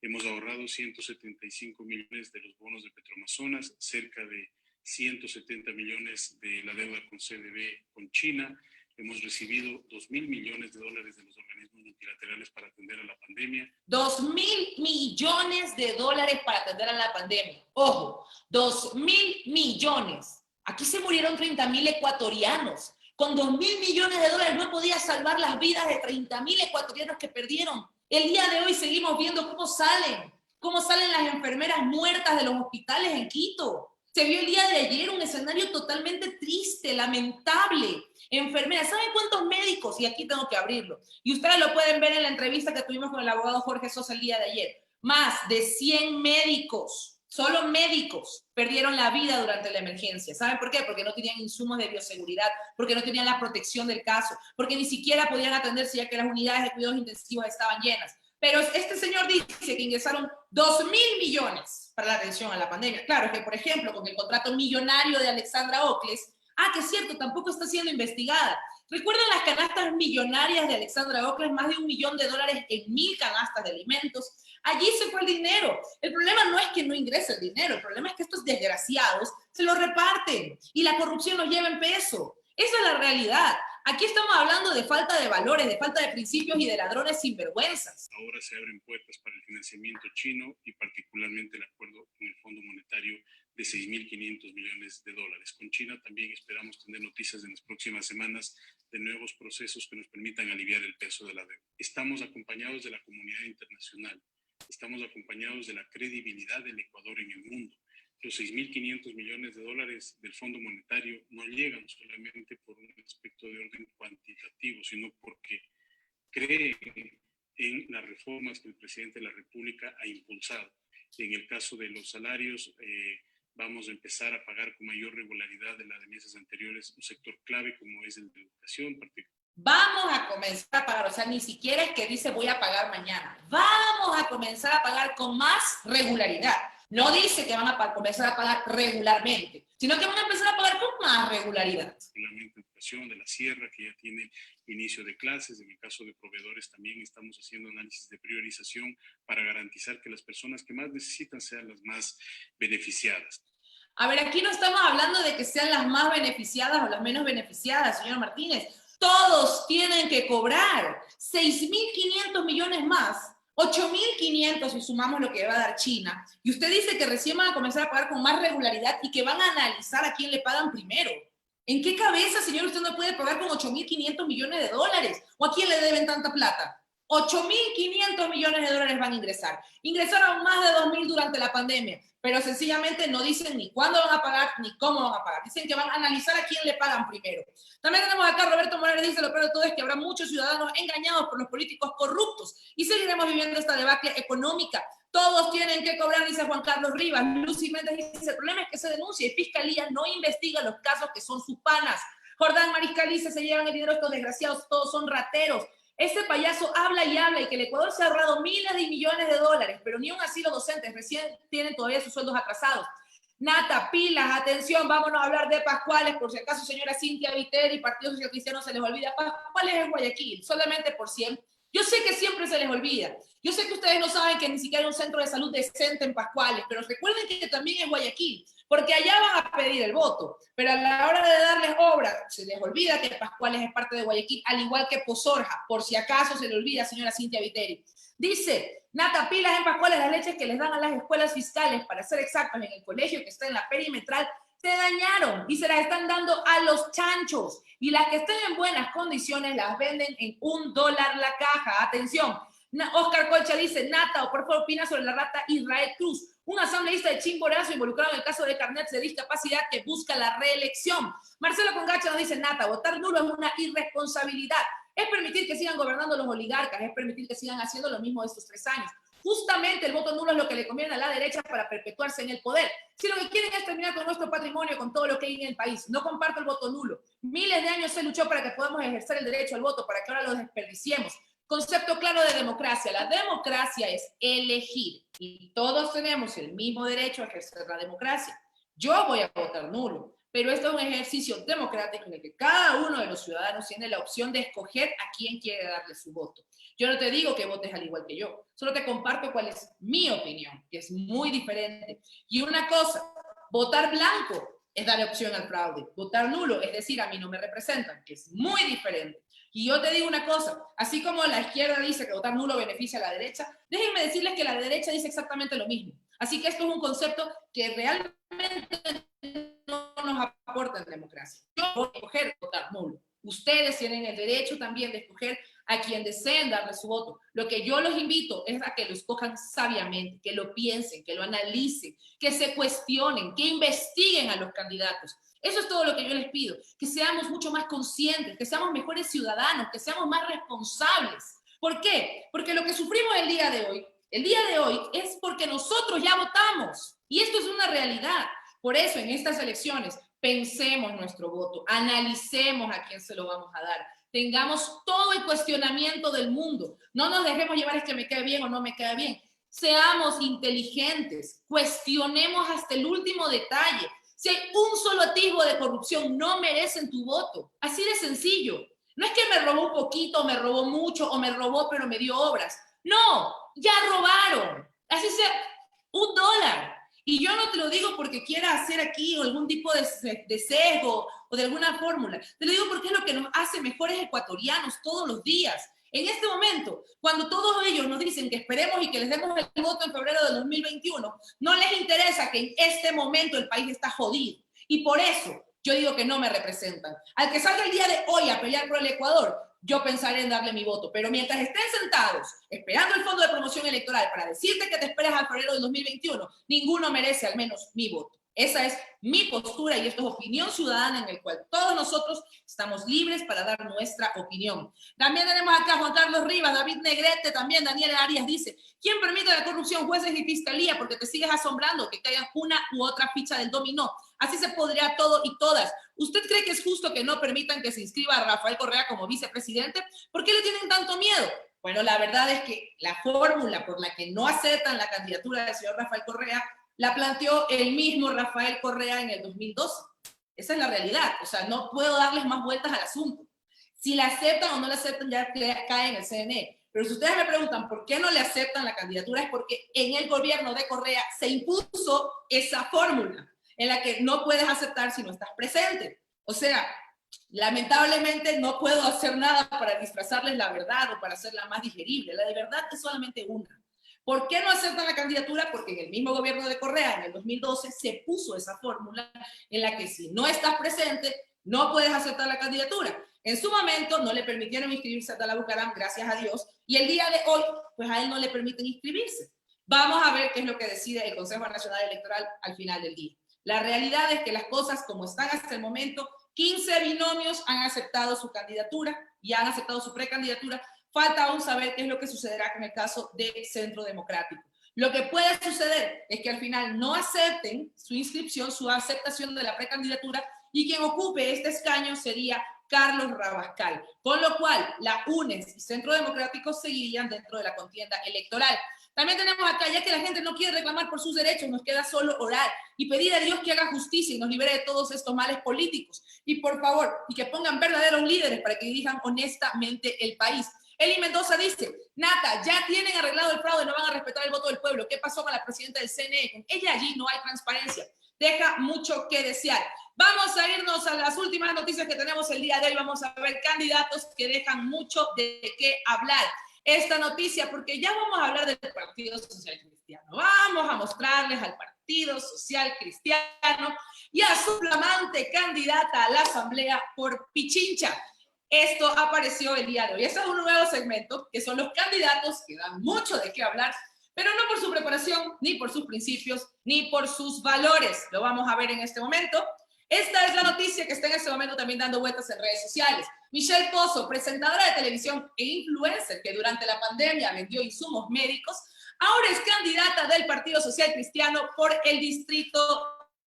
hemos ahorrado 175 millones de los bonos de Petroamazonas, cerca de 170 millones de la deuda con CDB con China, hemos recibido 2.000 millones de dólares de los organismos multilaterales para atender a la pandemia. 2.000 millones de dólares para atender a la pandemia. Ojo, 2.000 millones. Aquí se murieron 30.000 ecuatorianos. Con 2.000 millones de dólares no podía salvar las vidas de 30.000 ecuatorianos que perdieron. El día de hoy seguimos viendo cómo salen las enfermeras muertas de los hospitales en Quito. Se vio el día de ayer un escenario totalmente triste, lamentable. Enfermeras, ¿saben cuántos médicos? Y aquí tengo que abrirlo. Y ustedes lo pueden ver en la entrevista que tuvimos con el abogado Jorge Sosa el día de ayer. Más de 100 médicos, solo médicos, perdieron la vida durante la emergencia. ¿Saben por qué? Porque no tenían insumos de bioseguridad, porque no tenían la protección del caso, porque ni siquiera podían atenderse ya que las unidades de cuidados intensivos estaban llenas. Pero este señor dice que ingresaron 2.000 millones para la atención a la pandemia. Claro que, por ejemplo, con el contrato millonario de Alexandra Ocles, que es cierto, tampoco está siendo investigada. ¿Recuerdan las canastas millonarias de Alexandra Ocles? Más de $1 millón en 1.000 canastas de alimentos. Allí se fue el dinero. El problema no es que no ingrese el dinero, el problema es que estos desgraciados se lo reparten y la corrupción los lleva en peso. Esa es la realidad. Aquí estamos hablando de falta de valores, de falta de principios y de ladrones sinvergüenzas. Ahora se abren puertas para el financiamiento chino y particularmente el acuerdo con el Fondo Monetario de 6.500 millones de dólares. Con China también esperamos tener noticias en las próximas semanas de nuevos procesos que nos permitan aliviar el peso de la deuda. Estamos acompañados de la comunidad internacional, estamos acompañados de la credibilidad del Ecuador en el mundo. Los 6.500 millones de dólares del Fondo Monetario no llegan solamente por un aspecto de orden cuantitativo, sino porque creen en las reformas que el presidente de la República ha impulsado. En el caso de los salarios, vamos a empezar a pagar con mayor regularidad de la de meses anteriores un sector clave como es el de educación. Vamos a comenzar a pagar, o sea, ni siquiera es que dice voy a pagar mañana. Vamos a comenzar a pagar con más regularidad. No dice que van a comenzar a pagar regularmente, sino que van a empezar a pagar con más regularidad. La educación de la sierra, que ya tiene inicio de clases. En el caso de proveedores también estamos haciendo análisis de priorización para garantizar que las personas que más necesitan sean las más beneficiadas. A ver, aquí no estamos hablando de que sean las más beneficiadas o las menos beneficiadas, señor Martínez. Todos tienen que cobrar 6.500 millones más. 8.500 si sumamos lo que va a dar China. Y usted dice que recién van a comenzar a pagar con más regularidad y que van a analizar a quién le pagan primero. ¿En qué cabeza, señor, usted no puede pagar con 8.500 millones de dólares? ¿O a quién le deben tanta plata? 8.500 millones de dólares van a ingresar. Ingresaron más de 2.000 durante la pandemia, pero sencillamente no dicen ni cuándo van a pagar ni cómo van a pagar. Dicen que van a analizar a quién le pagan primero. También tenemos acá a Roberto Morales, dice: lo peor de todo es que habrá muchos ciudadanos engañados por los políticos corruptos y seguiremos viviendo esta debacle económica. Todos tienen que cobrar, dice Juan Carlos Rivas. Lucy Méndez dice: el problema es que se denuncia y Fiscalía no investiga los casos que son sus panas. Jordán Mariscal dice: se llevan el dinero estos desgraciados, todos son rateros. Este payaso habla y habla y que el Ecuador se ha ahorrado miles de millones de dólares, pero ni aún así los docentes recién tienen todavía sus sueldos atrasados. Nata, pilas, atención, vámonos a hablar de Pascuales, por si acaso señora Cintia Viteri, Partido Social Cristiano se les olvida. Pascuales es Guayaquil, solamente por 100. Yo sé que siempre se les olvida. Yo sé que ustedes no saben que ni siquiera hay un centro de salud decente en Pascuales, pero recuerden que también es Guayaquil, porque allá van a pedir el voto, pero a la hora de darles obra, se les olvida que Pascuales es parte de Guayaquil, al igual que Pozorja, por si acaso se le olvida, señora Cintia Viteri. Dice, Nata, pilas en Pascuales, las leches que les dan a las escuelas fiscales, para ser exactos, en el colegio que está en la perimetral, se dañaron y se las están dando a los chanchos. Y las que estén en buenas condiciones las venden en $1 la caja. Atención, Oscar Colcha dice, Nata, o por favor opina sobre la rata Israel Cruz, un asambleísta de Chimborazo involucrado en el caso de carnets de discapacidad que busca la reelección. Marcelo Congacha nos dice, Nata, votar nulo es una irresponsabilidad. Es permitir que sigan gobernando los oligarcas, es permitir que sigan haciendo lo mismo de estos 3 años. Justamente el voto nulo es lo que le conviene a la derecha para perpetuarse en el poder. Si lo que quieren es terminar con nuestro patrimonio, con todo lo que hay en el país, no comparto el voto nulo. Miles de años se luchó para que podamos ejercer el derecho al voto, para que ahora lo desperdiciemos. Concepto claro de democracia. La democracia es elegir y todos tenemos el mismo derecho a ejercer la democracia. Yo voy a votar nulo, pero esto es un ejercicio democrático en el que cada uno de los ciudadanos tiene la opción de escoger a quién quiere darle su voto. Yo no te digo que votes al igual que yo, solo te comparto cuál es mi opinión, que es muy diferente. Y una cosa, votar blanco es darle opción al fraude. Votar nulo es decir, a mí no me representan, que es muy diferente. Y yo te digo una cosa, así como la izquierda dice que votar nulo beneficia a la derecha, déjenme decirles que la derecha dice exactamente lo mismo. Así que esto es un concepto que realmente no nos aporta en democracia. Yo voy a escoger votar nulo. Ustedes tienen el derecho también de escoger a quien deseen darle su voto. Lo que yo los invito es a que lo escojan sabiamente, que lo piensen, que lo analicen, que se cuestionen, que investiguen a los candidatos. Eso es todo lo que yo les pido, que seamos mucho más conscientes, que seamos mejores ciudadanos, que seamos más responsables. ¿Por qué? Porque lo que sufrimos el día de hoy es porque nosotros ya votamos. Y esto es una realidad. Por eso, en estas elecciones, pensemos nuestro voto, analicemos a quién se lo vamos a dar, tengamos todo el cuestionamiento del mundo, no nos dejemos llevar es que me quede bien o no me quede bien, seamos inteligentes, cuestionemos hasta el último detalle. Si hay un solo atisbo de corrupción, no merecen tu voto, así de sencillo. No es que me robó un poquito, me robó mucho, o me robó pero me dio obras. No, ya robaron, así sea $1. Y yo no te lo digo porque quiera hacer aquí algún tipo de sesgo o de alguna fórmula. Te lo digo porque es lo que nos hace mejores ecuatorianos todos los días. En este momento, cuando todos ellos nos dicen que esperemos y que les demos el voto en febrero de 2021, no les interesa que en este momento el país está jodido. Y por eso yo digo que no me representan. Al que salga el día de hoy a pelear por el Ecuador, yo pensaré en darle mi voto. Pero mientras estén sentados esperando el Fondo de Promoción Electoral para decirte que te esperas a febrero del 2021, ninguno merece al menos mi voto. Esa es mi postura y esto es opinión ciudadana en el cual todos nosotros estamos libres para dar nuestra opinión. También tenemos acá a Juan Carlos Rivas, David Negrete, también Daniel Arias dice, ¿quién permite la corrupción? Jueces y fiscalía, porque te sigues asombrando que caigan una u otra ficha del dominó. Así se podría todo y todas. ¿Usted cree que es justo que no permitan que se inscriba a Rafael Correa como vicepresidente? ¿Por qué le tienen tanto miedo? Bueno, la verdad es que la fórmula por la que no aceptan la candidatura del señor Rafael Correa la planteó el mismo Rafael Correa en el 2012. Esa es la realidad. O sea, no puedo darles más vueltas al asunto. Si la aceptan o no la aceptan, ya cae en el CNE. Pero si ustedes me preguntan por qué no le aceptan la candidatura, es porque en el gobierno de Correa se impuso esa fórmula en la que no puedes aceptar si no estás presente. O sea, lamentablemente no puedo hacer nada para disfrazarles la verdad o para hacerla más digerible. La de verdad es solamente una. ¿Por qué no aceptan la candidatura? Porque en el mismo gobierno de Correa, en el 2012, se puso esa fórmula en la que si no estás presente, no puedes aceptar la candidatura. En su momento no le permitieron inscribirse a Tala Bucaram, gracias a Dios, y el día de hoy, pues a él no le permiten inscribirse. Vamos a ver qué es lo que decide el Consejo Nacional Electoral al final del día. La realidad es que las cosas como están hasta el momento, 15 binomios han aceptado su candidatura y han aceptado su precandidatura. Falta aún saber qué es lo que sucederá con el caso de Centro Democrático. Lo que puede suceder es que al final no acepten su inscripción, su aceptación de la precandidatura, y quien ocupe este escaño sería Carlos Rabascal, con lo cual la UNES y Centro Democrático seguirían dentro de la contienda electoral. También tenemos acá, ya que la gente no quiere reclamar por sus derechos, nos queda solo orar y pedir a Dios que haga justicia y nos libere de todos estos males políticos. Y por favor, y que pongan verdaderos líderes para que dirijan honestamente el país. Eli Mendoza dice, Nata, ya tienen arreglado el fraude, no van a respetar el voto del pueblo. ¿Qué pasó con la presidenta del CNE? Con ella allí no hay transparencia. deja mucho que desear. Vamos a irnos a las últimas noticias que tenemos el día de hoy. Vamos a ver candidatos que dejan mucho de qué hablar. Esta noticia, porque ya vamos a hablar del Partido Social Cristiano. Vamos a mostrarles al Partido Social Cristiano y a su flamante candidata a la Asamblea por Pichincha. Esto apareció el día de hoy. Este es un nuevo segmento, que son los candidatos que dan mucho de qué hablar, pero no por su preparación, ni por sus principios, ni por sus valores. Lo vamos a ver en este momento. Esta es la noticia que está en este momento también dando vueltas en redes sociales. Michelle Pozo, presentadora de televisión e influencer que durante la pandemia vendió insumos médicos, ahora es candidata del Partido Social Cristiano por el Distrito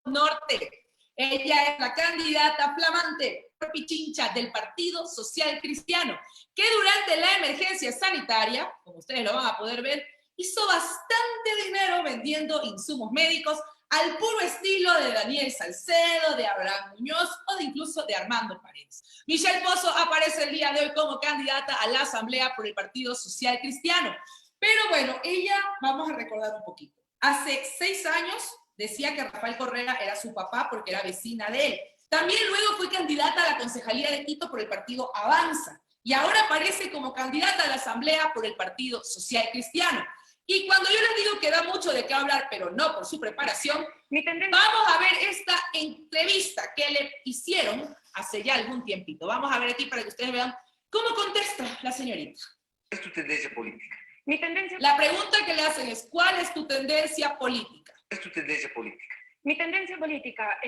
Norte. Ella es la candidata flamante por Pichincha del Partido Social Cristiano, que durante la emergencia sanitaria, como ustedes lo van a poder ver, hizo bastante dinero vendiendo insumos médicos al puro estilo de Daniel Salcedo, de Abraham Muñoz o de incluso de Armando Paredes. Michelle Pozo aparece el día de hoy como candidata a la Asamblea por el Partido Social Cristiano. Pero bueno, ella, vamos a recordar un poquito. Hace 6 años decía que Rafael Correa era su papá porque era vecina de él. También luego fue candidata a la Concejalía de Quito por el partido Avanza. Y ahora aparece como candidata a la Asamblea por el Partido Social Cristiano. Y cuando yo les digo que da mucho de qué hablar, pero no por su preparación, vamos a ver esta entrevista que le hicieron hace ya algún tiempito. Vamos a ver aquí para que ustedes vean cómo contesta la señorita. ¿Cuál es tu tendencia política? Mi tendencia... La pregunta que le hacen es, ¿cuál es tu tendencia política? ¿Cuál es tu tendencia política? Mi tendencia política,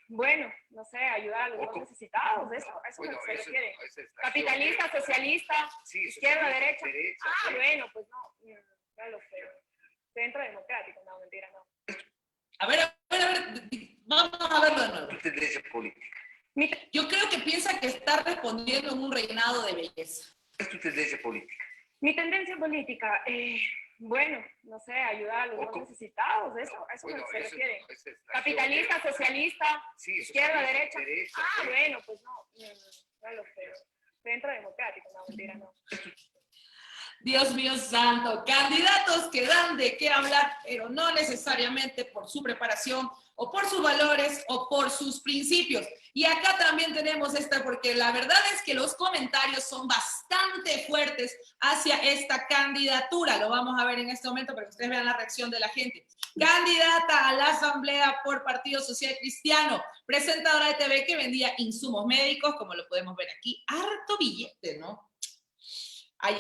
bueno, no sé, ayudar a los más necesitados, eso Bueno, se refiere. eso es Capitalista, socialista, sí, izquierda, derecha. sí. Bueno, pues no lo sé. Centro democrático, no, mentira, no. A ver, vamos a verlo de nuevo. Tu tendencia política. Yo creo que piensa que está respondiendo en un reinado de belleza. ¿Cuál es tu tendencia política? Mi tendencia política, bueno, no sé, ayudar a los más necesitados, eso se refiere. Capitalista, socialista, izquierda, derecha. Bueno, pues no lo sé. Centro democrático, no, mentira, no. Dios mío santo, candidatos que dan de qué hablar, pero no necesariamente por su preparación o por sus valores o por sus principios. Y acá también tenemos esta, porque la verdad es que los comentarios son bastante fuertes hacia esta candidatura. Lo vamos a ver en este momento para que ustedes vean la reacción de la gente. Candidata a la Asamblea por Partido Social Cristiano, presentadora de TV que vendía insumos médicos, como lo podemos ver aquí, harto billete, ¿no? Ay,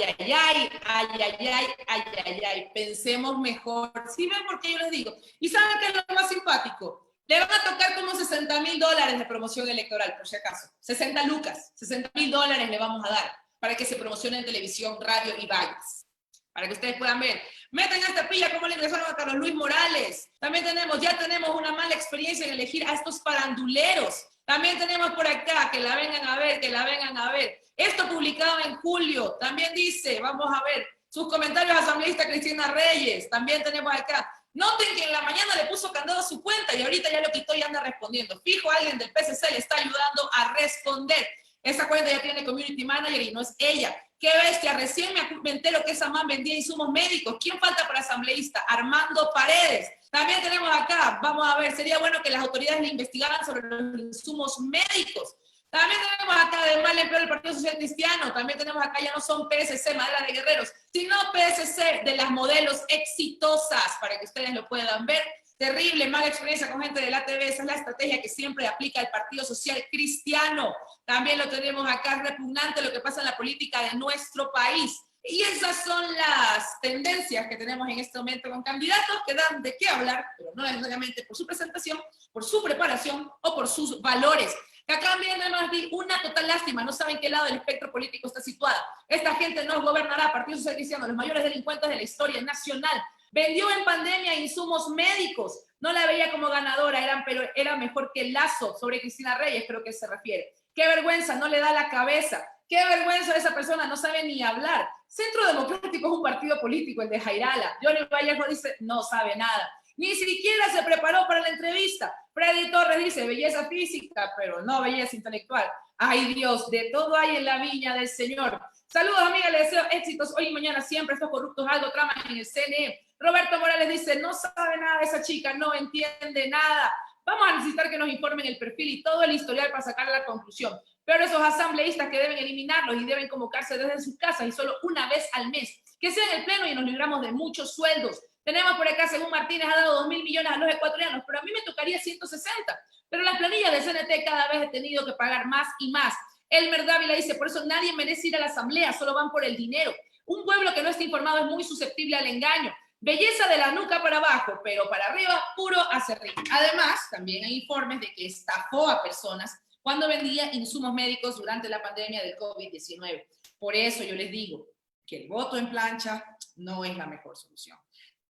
pensemos mejor. ¿Sí ven por qué yo les digo? ¿Y saben qué es lo más simpático? Le van a tocar como $60,000 de promoción electoral, por si acaso. 60 lucas, $60,000 le vamos a dar para que se promocione en televisión, radio y vallas. Para que ustedes puedan ver. Metan a esta pilla cómo le ingresaron a Carlos Luis Morales. También ya tenemos una mala experiencia en elegir a estos faranduleros. También tenemos por acá, que la vengan a ver. Esto publicado en julio, también dice, vamos a ver, sus comentarios a asambleísta Cristina Reyes, también tenemos acá. Noten que en la mañana le puso candado a su cuenta y ahorita ya lo quitó y anda respondiendo. Fijo, alguien del PSC le está ayudando a responder. Esa cuenta ya tiene community manager y no es ella. Qué bestia, recién me entero que esa man vendía insumos médicos. ¿Quién falta para asambleísta? Armando Paredes. También tenemos acá, vamos a ver, sería bueno que las autoridades le investigaran sobre los insumos médicos. También tenemos acá, además, el empleo del Partido Social Cristiano. También tenemos acá, ya no son PSC, madera de guerreros, sino PSC de las modelos exitosas, para que ustedes lo puedan ver. Terrible, mala experiencia con gente de la TV. Esa es la estrategia que siempre aplica el Partido Social Cristiano. También lo tenemos acá, es repugnante lo que pasa en la política de nuestro país. Y esas son las tendencias que tenemos en este momento con candidatos que dan de qué hablar, pero no necesariamente por su presentación, por su preparación o por sus valores. Acá también además di una total lástima, no saben qué lado del espectro político está situada. Esta gente nos gobernará, Partido Social Cristiano, los mayores delincuentes de la historia nacional. Vendió en pandemia insumos médicos, no la veía como ganadora, pero era mejor que Lazo, sobre Cristina Reyes, creo que se refiere. Qué vergüenza, no le da la cabeza. Qué vergüenza, esa persona no sabe ni hablar. Centro Democrático es un partido político, el de Jairala. Johnny Vallejo dice, no sabe nada. Ni siquiera se preparó para la entrevista. Freddy Torres dice, belleza física, pero no belleza intelectual. Ay Dios, de todo hay en la viña del Señor. Saludos, amiga, les deseo éxitos hoy y mañana siempre. Estos corruptos algo traman en el CNE. Roberto Morales dice, no sabe nada de esa chica, no entiende nada. Vamos a necesitar que nos informen el perfil y todo el historial para sacar la conclusión. Pero esos asambleístas que deben eliminarlos y deben convocarse desde sus casas y solo una vez al mes, que sea en el pleno y nos libramos de muchos sueldos. Tenemos por acá, según Martínez, ha dado 2.000 millones a los ecuatorianos, pero a mí me tocaría 160. Pero las planillas de CNT cada vez he tenido que pagar más y más. Elmer Dávila dice, por eso nadie merece ir a la asamblea, solo van por el dinero. Un pueblo que no está informado es muy susceptible al engaño. Belleza de la nuca para abajo, pero para arriba, puro acerrín. Además, también hay informes de que estafó a personas cuando vendía insumos médicos durante la pandemia del COVID-19. Por eso yo les digo que el voto en plancha no es la mejor solución.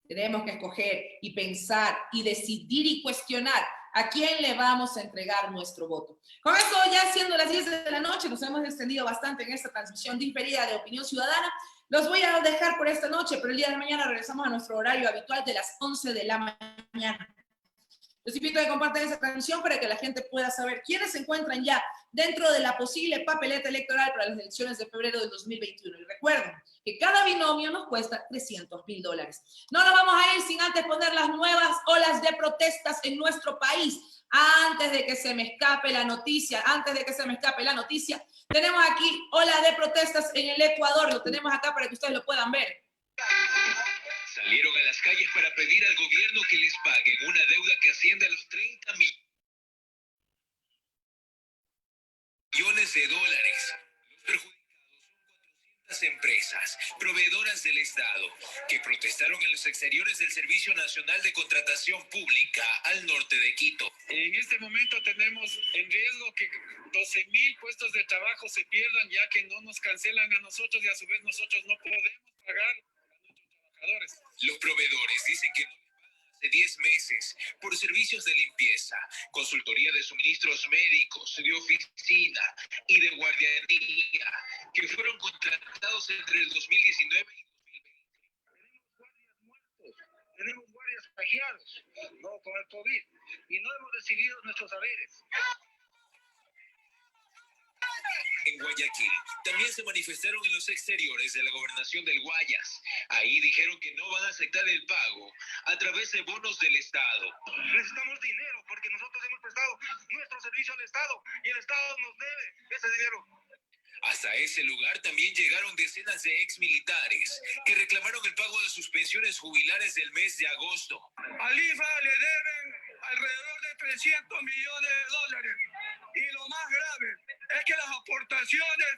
Tenemos que escoger y pensar y decidir y cuestionar a quién le vamos a entregar nuestro voto. Con esto, ya siendo las 10 de la noche, nos hemos extendido bastante en esta transmisión diferida de Opinión Ciudadana. Los voy a dejar por esta noche, pero el día de mañana regresamos a nuestro horario habitual de las 11 de la mañana. Los invito a que compartan esa transmisión para que la gente pueda saber quiénes se encuentran ya dentro de la posible papeleta electoral para las elecciones de febrero del 2021. Y recuerden que cada binomio nos cuesta $300.000. No nos vamos a ir sin antes poner las nuevas olas de protestas en nuestro país. Antes de que se me escape la noticia, tenemos aquí ola de protestas en el Ecuador. Lo tenemos acá para que ustedes lo puedan ver. Salieron a las calles para pedir al gobierno que les paguen una deuda que asciende a los 30 millones de dólares. Los perjudicados son 400 empresas, proveedoras del Estado, que protestaron en los exteriores del Servicio Nacional de Contratación Pública al norte de Quito. En este momento tenemos en riesgo que 12.000 puestos de trabajo se pierdan, ya que no nos cancelan a nosotros y a su vez nosotros no podemos pagar a nuestros trabajadores. Los proveedores dicen que no pagan hace 10 meses por servicios de limpieza, consultoría de suministros médicos, de oficina y de guardianía, que fueron contratados entre el 2019 y 2020. Tenemos guardias plagiados, no con el COVID, y no hemos recibido nuestros saberes. En Guayaquil también se manifestaron en los exteriores de la gobernación del Guayas. Ahí dijeron que no van a aceptar el pago a través de bonos del Estado. Necesitamos dinero porque nosotros hemos prestado nuestro servicio al Estado y el Estado nos debe ese dinero. Hasta ese lugar también llegaron decenas de exmilitares que reclamaron el pago de sus pensiones jubilares del mes de agosto. Al IFA le deben alrededor de 300 millones de dólares. Y lo más grave es que las aportaciones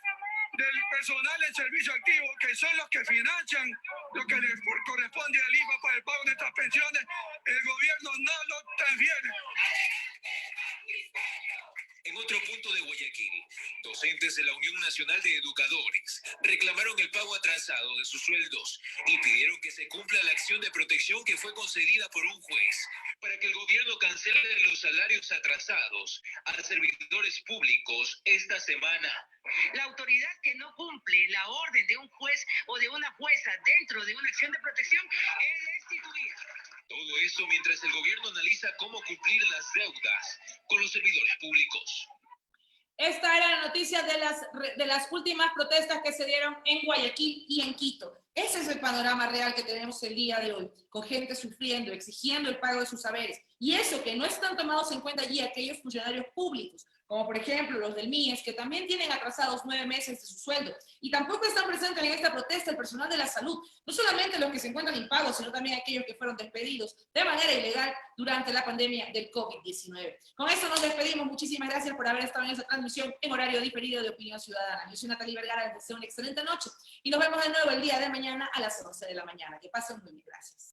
del personal en servicio activo, que son los que financian lo que les corresponde al IFA para el pago de estas pensiones, el gobierno no lo transfiere. En otro punto de Guayaquil, docentes de la Unión Nacional de Educadores reclamaron el pago atrasado de sus sueldos y pidieron que se cumpla la acción de protección que fue concedida por un juez para que el gobierno cancele los salarios atrasados a servidores públicos esta semana. La autoridad que no cumple la orden de un juez o de una jueza dentro de una acción de protección es destituida. Todo esto mientras el gobierno analiza cómo cumplir las deudas con los servidores públicos. Esta era la noticia de las últimas protestas que se dieron en Guayaquil y en Quito. Ese es el panorama real que tenemos el día de hoy, con gente sufriendo, exigiendo el pago de sus saberes. Y eso que no están tomados en cuenta allí aquellos funcionarios públicos, como por ejemplo los del MIES, que también tienen atrasados 9 meses de su sueldo. Y tampoco están presentes en esta protesta el personal de la salud, no solamente los que se encuentran impagos, sino también aquellos que fueron despedidos de manera ilegal durante la pandemia del COVID-19. Con esto nos despedimos. Muchísimas gracias por haber estado en esta transmisión en horario diferido de Opinión Ciudadana. Yo soy Natalie Vergara, les deseo una excelente noche y nos vemos de nuevo el día de mañana a las 11 de la mañana. Que pasen muy bien. Gracias.